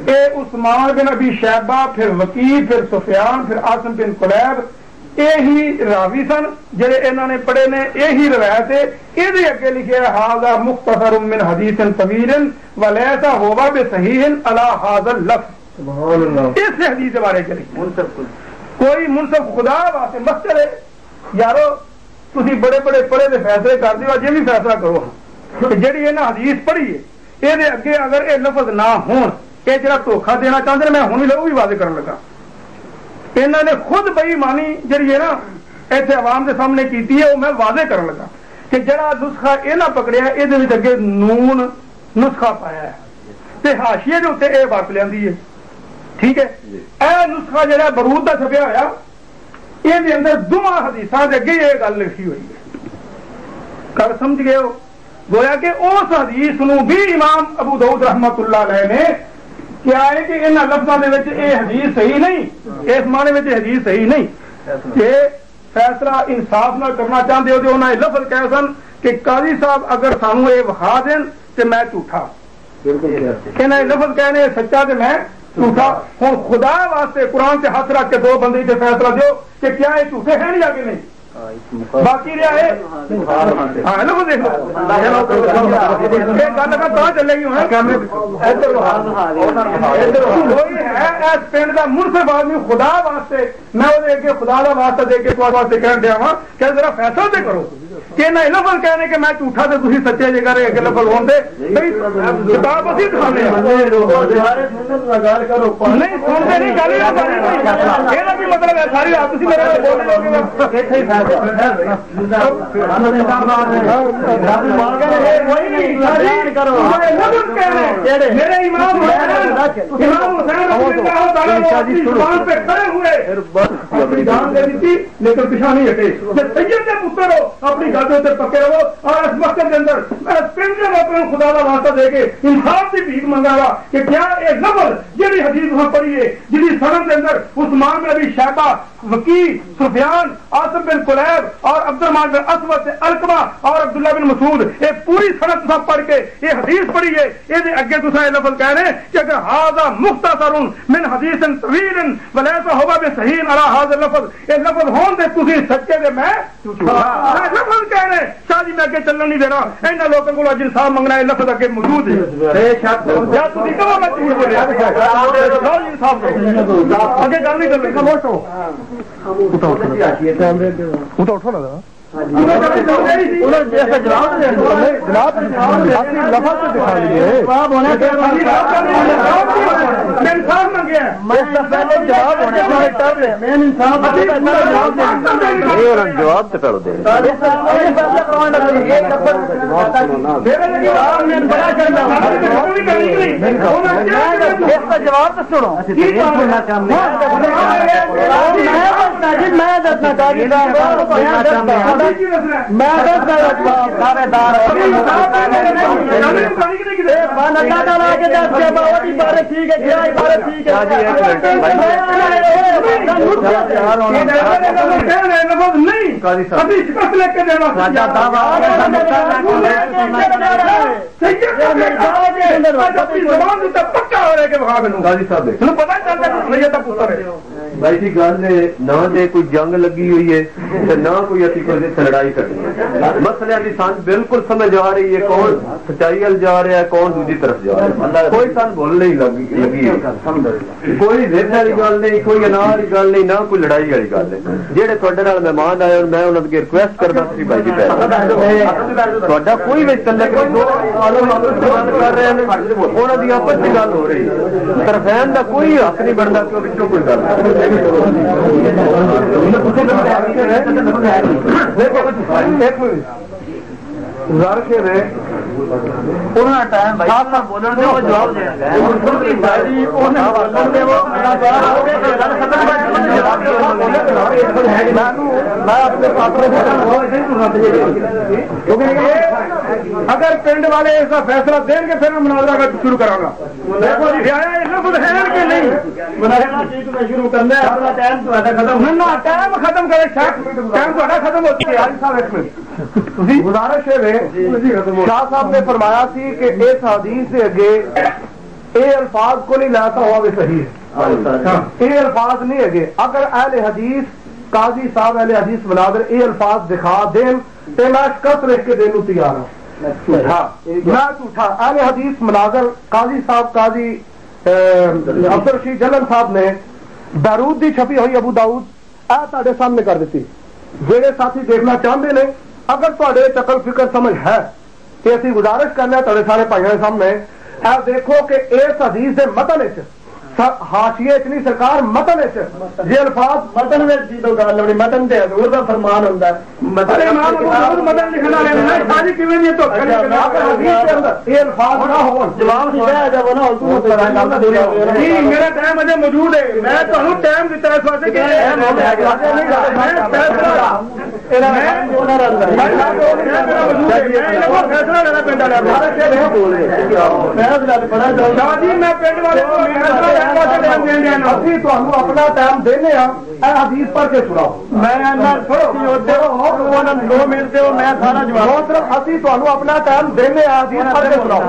اے عثمان بن ابی شیبہ پھر وکیع پھر سفیان پھر عاصم بن قلیب یہی راوی سن جڑے انہوں نے پڑھے نے یہی روایت ہے یہ اگے لکھے ہاذا مختصر من حدیث طویل ولیس هو بصحیح علی ھذا اللفظ اس حدیث کے بارے چلی کوئی منصف خدا واسطے مت چلے یارو تھی بڑے بڑے پڑھے دے فیصلے کر دیو جی بھی فیصلہ کرو جیڑی یہ حدیث پڑھی ہے یہ اگے اگر یہ لفظ نہ ہون یہ جڑا دھوکھا دینا چاہتے ہیں میں ہوں بھی واضح کرنے لگا انہوں نے خود بئی مانی جی ہے نا اتنے عوام کے سامنے کیتی ہے وہ میں واضح کرنے لگا کہ جڑا نسخہ یہ نہ پکڑیا یہ اگے نون نسخہ پایا ہے حاشیے کے اتنے یہ وق لیا ٹھیک ہے اے نسخہ جہاں برود کا چھپیا ہوا یہ اندر دونوں حدیث اگے یہ گل لکھی ہوئی ہے گل سمجھ گئے ہو گویا کہ اس حدیث نو بھی امام ابو داؤد رحمت اللہ علیہ نے کیا ہے کہ ان لفظوں کے یہ حدیث صحیح نہیں اس معنی میں حدیث صحیح نہیں کہ فیصلہ انصاف نہ کرنا چاہتے ہو تو انہوں نے لفظ کہے سن کہ قاضی صاحب اگر سانو یہ وکھا دین تو میں جھوٹا انہوں نے لفظ کہنے سچا تو میں جھوٹا ہوں خدا واسطے قرآن سے ہاتھ رکھ کے دو بندے سے فیصلہ دو کہ کیا یہ جھوٹے ہیں یا کہ نہیں باقی رہا ہے چلے گی پنڈ کا منصف آدمی خدا واسطے میں وہ خدا کا واسطہ دے کے واسطے کہہ دیا وا کہ ذرا فیصلہ تو کرو کہ نہ لفظ کہنے کہ میں جھوٹا تو تھی سچے جی کر اگے لفظ ہوتے کتاب اسی دکھانے نہیں سنتے نہیں گل یہ بھی مطلب ہے ساری رات تھی میرے لیکن پیچھا نہیں ہٹے پتر ہو اپنی گل کے اتنے پکے رہو اور اس وقت کے اندر خدا کا واسطہ دے کے انصاف کی بھیک منگا گا کہ کیا یہ لفظ جی حدیث وہاں پڑھی ہے جی سند کے اندر عثمان بن ابی شیبہ وکیع سفیان عاصم بن قلیب اور عبد الرحمن بن اسود علقمہ اور عبداللہ بن مسعود یہ پوری سند پڑھ کے یہ حدیث پڑھی ہے یہ اگے تصا یہ لفظ کہہ رہے کہ اگر هذا مختصر من حدیث طویل وليس هو بصحيح على هذا اللفظ. یہ لفظ ہون دے تسی سچے دے میں لفظ کہہ رہے شادی میں اگے چلن نہیں دینا. انہاں لوکاں کول اج انصاف منگنا ہے لفظ اگے موجود ہے. بے شک یا تسی کہو میں جھوٹ بولیا انصاف دو اگے گل نہیں کرنی. خاموش ہو اٹھو نا جواب تو کرو دے جواب تو سنو. میں دسنا چاہیے بھائی جی گل نہ دے کوئی جنگ لگی ہوئی ہے نہ کوئی اسی کو لڑائی کرنی ہے. مسئلے کی سمجھ بالکل سمجھ آ رہی ہے کون سچائی وال جا رہا ہے کون دوسری طرف جا رہا ہے. کوئی سن بول نہیں لگی کوئی ذہن والی گل نہیں کوئی انا والی گل نہیں نہ کوئی لڑائی والی گل ہے. جہے تھوڑے نال مہمان آئے اور میں انہوں نے ریکویسٹ کرتا سی بھائی جی تھوڑا کوئی بھی چلے کوئی دو کر رہے ہیں انہوں کی آپس کی گل ہو رہی ہے طرفین کا کوئی حق نہیں بنتا کہ وہ کوئی گل گزارش ہے ٹائم بولنے دے وہ جواب دے اگر پنڈ والے ایسا فیصلہ دیں گے پھر میں مناظرہ کا شروع کراں گا. لفظ ہے کہ نہیں شروع کرنا ٹائم ختم کرے ٹائم ختم ہو چکا ہے. گزارش ہے شاہ صاحب نے فرمایا سی کہ اس حدیث سے اگے اے الفاظ کو نہیں لاتا ہوا بھی صحیح ہے. اے الفاظ نہیں اگے اگر اہل حدیث قاضی صاحب اہل حدیث مناظر اے الفاظ دکھا دیں تو میں شکست لکھ کے دینے تیار ہوں. میں جھوٹا اہل حدیث مناظر قاضی صاحب قاضی عبد الرشید جلن صاحب نے بیروت دی چھپی ہوئی ابو داؤد تھوڑے سامنے کر دیتی. جہے ساتھی دیکھنا چاہتے ہیں اگر تھوڑے عقل فکر سمجھ ہے کہ اسی گزارش کرنا ہے تھوڑے سارے بھائیوں کے سامنے دیکھو کہ اس حدیث کے متن حاشیے چ نہیں سرکار متن یہ الفاظ متن میں متن سے حضور کا فرمان ہوتا ہے متن لکھنا یہ الفاظ نہ ہو میرا ٹائم اجے موجود ہے میں تمہیں ٹائم دیتا اس واسطے فیصلہ لینا پنڈ میں پنڈ والے اپنا ٹائم دینے حدیث پڑھ کے سناؤ. میں دو ملتے ہو میں سارا جواب صرف اسی تمہیں اپنا ٹائم دینے حدیث پڑھ کے سناؤ.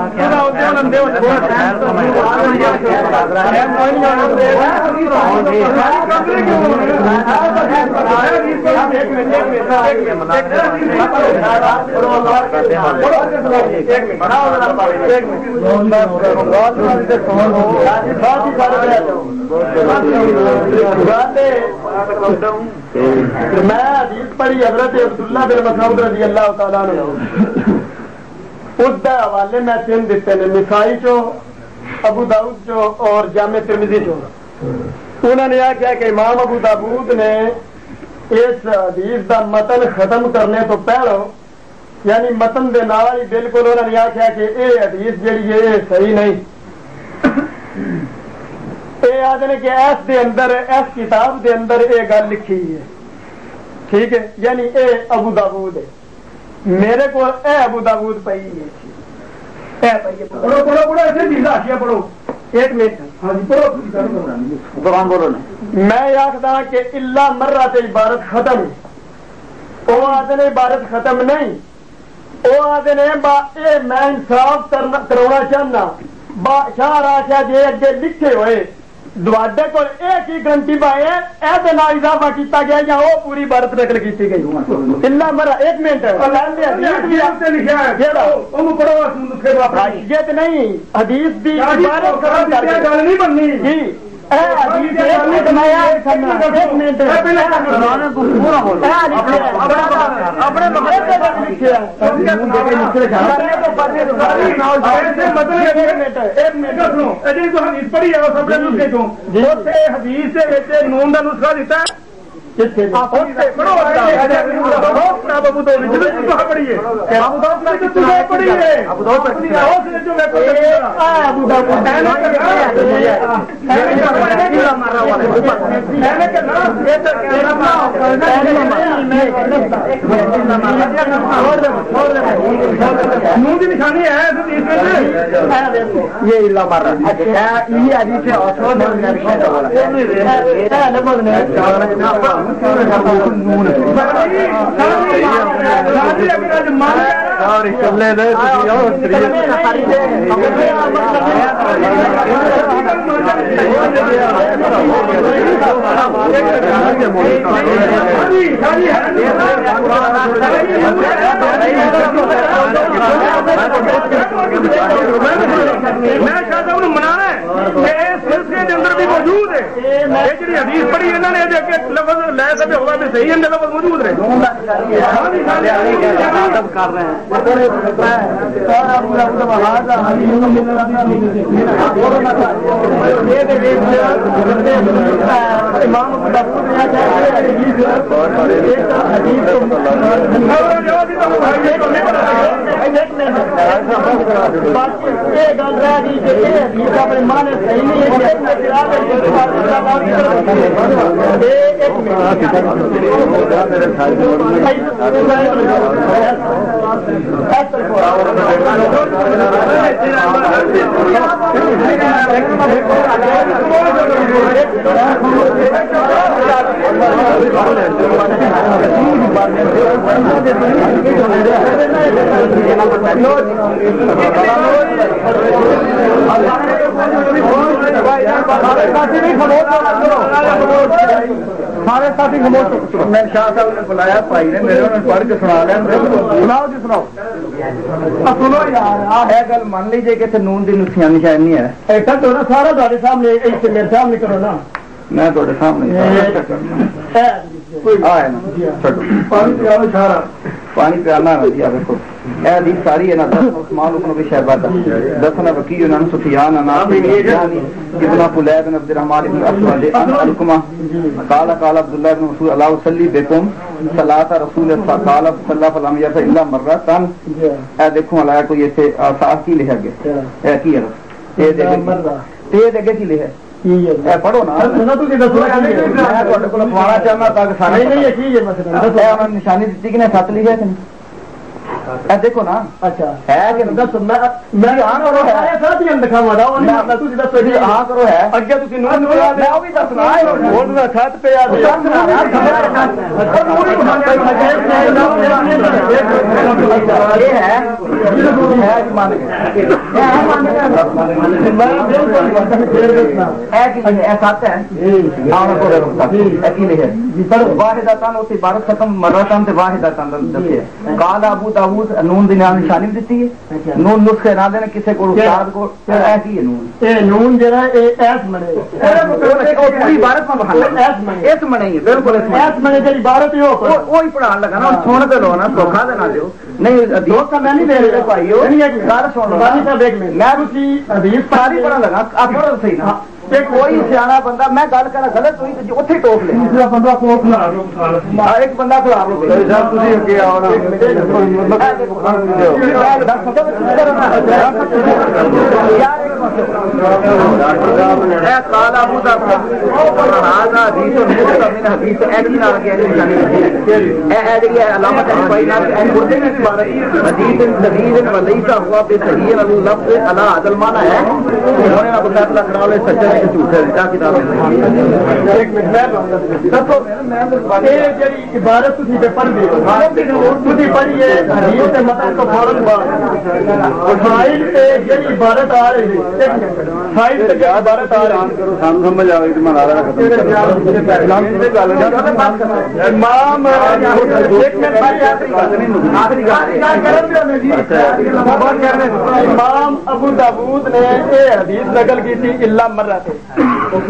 میں حدیث پڑھی حضرت عبداللہ بن مسعود رضی اللہ تعالیٰ عنہ اس حوالے میں 3 دیتے ہیں نسائی چو ابو داؤد چو اور جامع ترمذی چو. انہوں نے کیا کہ امام ابو داؤد نے اس حدیث دا متن ختم کرنے تو پہلو یعنی متن دے نال ہی بالکل انہوں نے کیا کہ اے حدیث جڑی ہے صحیح نہیں. آدھے کہ ایس دے اندر ایس کتاب دے اندر یہ گل لکھی ہے ٹھیک ہے یعنی اے ابو داؤد ہے میرے کو اے ابو داؤد پئی ہے. پڑھو پڑھو پڑھو ایسے حاشیہ پڑھو 1 منٹ قرآن بولو نا. میں آخدا کہ اللہ مرہ تے عبارت ختم وہ آدھے عبارت ختم نہیں وہ آدھے میں انصاف کرونا چاہنا بادشاہ آخیا جی اگے لکھے ہوئے دوڈے کو ایک ہی گرنٹی پائے ایسے اضافہ کیتا گیا یا وہ پوری عبارت نقل کی گئی اللہ مرا ایک منٹ یہ تو نہیں حدیث دی نہیں بننی جی حدیث نون کا نسخہ دیتا ہے نون کی نشانی ہے یہ میں چاہتا ہوں منانا ہے سلسلے کے اندر بھی موجود ہے جی حدیث پڑھی انہوں نے لفظ لے سکے ہوگا بھی صحیح اندر لفظ موجود رہے کر رہے ہیں سارے ساتھی میں شاہ صاحب نے بلایا بھائی نے میرے پڑھ کے سنا لیا سناؤ جی سناؤ سنو یار یہ گل مان لیجیے کہ نون کی نشانی ہے سارا تھوڑے سامنے میرے سامنے کرو نا میں تھوڑے سامنے پانی پیالنا دیکھو حدیث ساری ہے نا عثمان بن ابی شیبہ دسنا وکیع عن سفیان عن ابن فلیح بن عبد الرحمن بن اسود عن علقمہ قال قال عبد الله بن مسعود الا اصلي بكم صلاۃ رسول اللہ صلی اللہ علیہ وسلم الا مرۃ اے دیکھو علایا کوئی ایسے صاحب کی لکھا گیا اے کی ہے اے دیکھے کی لکھا ہے پڑھو نا پوانا چاہنا تاکہ سارے نشانی دیتی کہ سات لکھا ہے دیکھو نا اچھا ہے کہ واحد ختم مرتن واحد ابو داؤد نون دی نشانی دیتی ہے نون نسخے نہ دینا کسی کو استاد کو اے کی ہے نون اے نون جڑا اے ایس منے پوری عبارت میں بحال ایس منے اس منے ہی بالکل ایس منے دی عبارت ہی وہی پڑھان لگا نا سن تے لو نا دھوکا دے نہ دیو نہیں دھوکا میں نہیں دے رہا بھائیو گل سن لو میں تسی حدیث ساری پڑھن لگا آپ پڑھو صحیح نا کوئی سیاح بندہ میں گل کرا غلط ہوئی تو اتنے ٹوک لے بندہ ایک بندہ کھلا لو سجن عبارت پڑھی پڑھیے حدیث مطلب تو فوراً فائل سے جڑی عبارت آ رہی ہے فائل سے کیا عبارت آ رہی ہے سمجھ آ رہی امام ابو داؤد نے یہ حدیث نقل کی تھی الا مرہ سے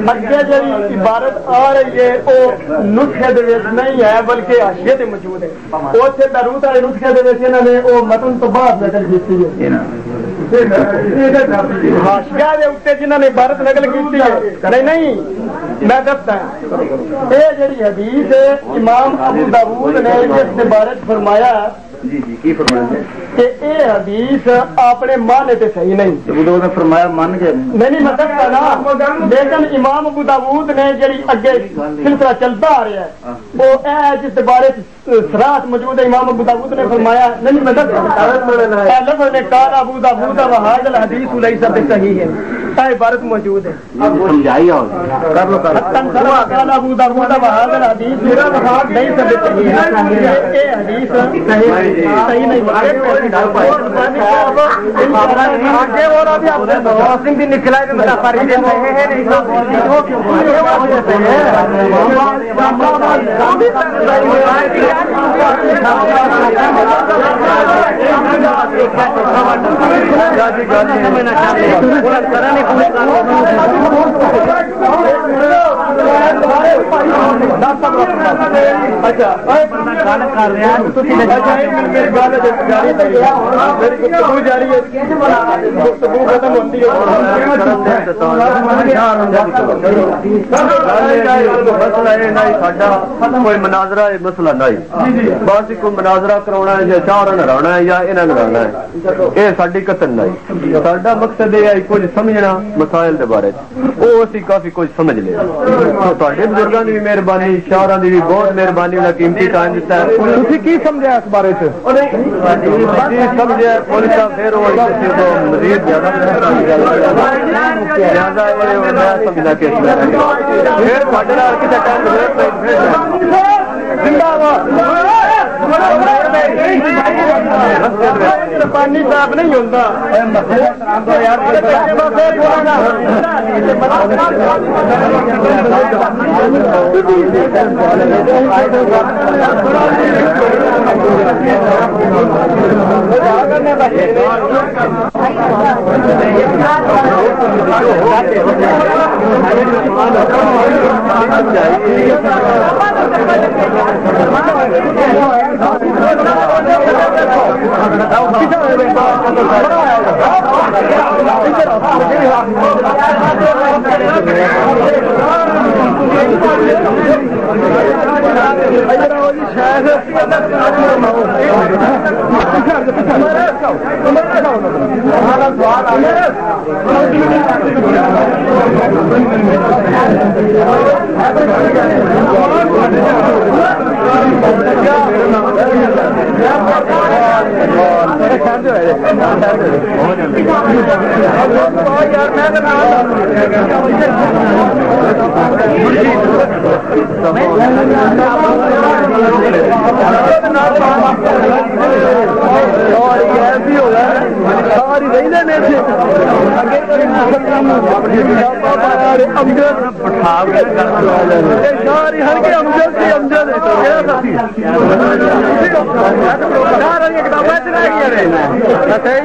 اگے جی عبارت آ رہی ہے وہ نسخے نہیں ہے بلکہ حاشیے تے موجود ہے اتنے دروت والے نسخے انہوں نے وہ متن تو بعد نقل کی حاشیہ دے اتنے جنہوں نے عبارت نقل کی نہیں میں دستا یہ جی حدیث امام ابو داؤد نے اس نے بارے فرمایا کہ یہ حدیث اپنے معنی تے صحیح نہیں فرمایا من گئے نہیں میں دستا نا لیکن امام ابو داؤد نے جی اگے سلسلہ چلتا آ رہا ہے وہ جس بارے سراحت موجود ہے امام ابو داؤد نے فرمایا نہیں میں دستا لفظ نے قال ابو داؤد وهذا الحديث ليس بصحيح ہے عبارت موجود ہے کر لو قال ابو داؤد وهذا الحديث ليس بصحيح یہ حدیث صحیح نہیں آگے اور ابھی مسلم بھی نکلا ہے کوئی مناظرہ مسئلہ نہیں بس کوئی مناظرہ کرانا ہے یا چار ہرانا ہے یا انہیں ہرانا ہے یہ ساری قتل نہیں ساڈا مقصد یہ ہے کچھ سمجھنا مسائل کے بارے وہ اسی کافی کچھ سمجھ لیا تھوڑے بزرگوں کی بھی مہربانی شاعروں کی بھی بہت مہربانی انہیں قیمتی ٹائم دیتا ہے تھی کی سمجھا اس بارے سے سمجھا پھر مزید زیادہ سمجھنا کہ پانی صاف نہیں ہوتا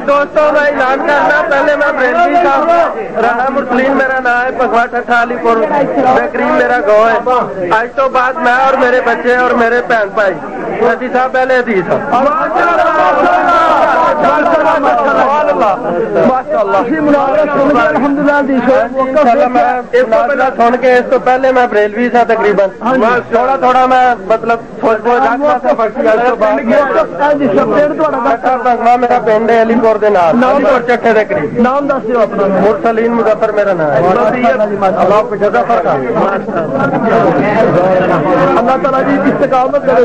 دوستوں میں اعلان کرنا پہلے میں بریلوی صاحب رانا مرسلین میرا نام ہے پگوا ٹھٹھا علی پور بہترین میرا گاؤں ہے آج تو بعد میں اور میرے بچے اور میرے بہن بھائی حدیث صاحب پہلے حدیث سن کے اس کو پہلے میں بریلوی تھا تقریباً تھوڑا تھوڑا میں مطلب میرا پنڈ ہے علی پور چٹے کے قریب نام دس دو اپنا مرسلین مظفر میرا نام ہے اللہ تعالیٰ جی استقامت کرے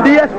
DSP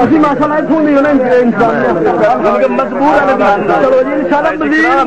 ਅਸੀਂ ਮਾਸ਼ਾਅੱਲਾ ਸੁਣਨੀ ਹੋ ਨਾ ਇਨਸਾਨ ਮਜਬੂਰ ਹੈ ਚਲੋ ਜੀ ਇਨਸ਼ਾਅੱਲਾ ਮਜ਼ੀਦ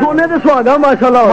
ਸੋਨੇ ਦੇ ਸੁਹਾਗਾ ਮਾਸ਼ਾਅੱਲਾ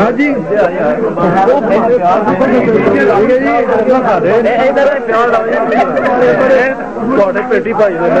ਹਾਂਜੀ ਤੁਹਾਡੇ ਪੇਟੀ ਭਾਈ ਦੇ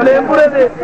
ਸਲੇਮਪੁਰੇ ਦੇ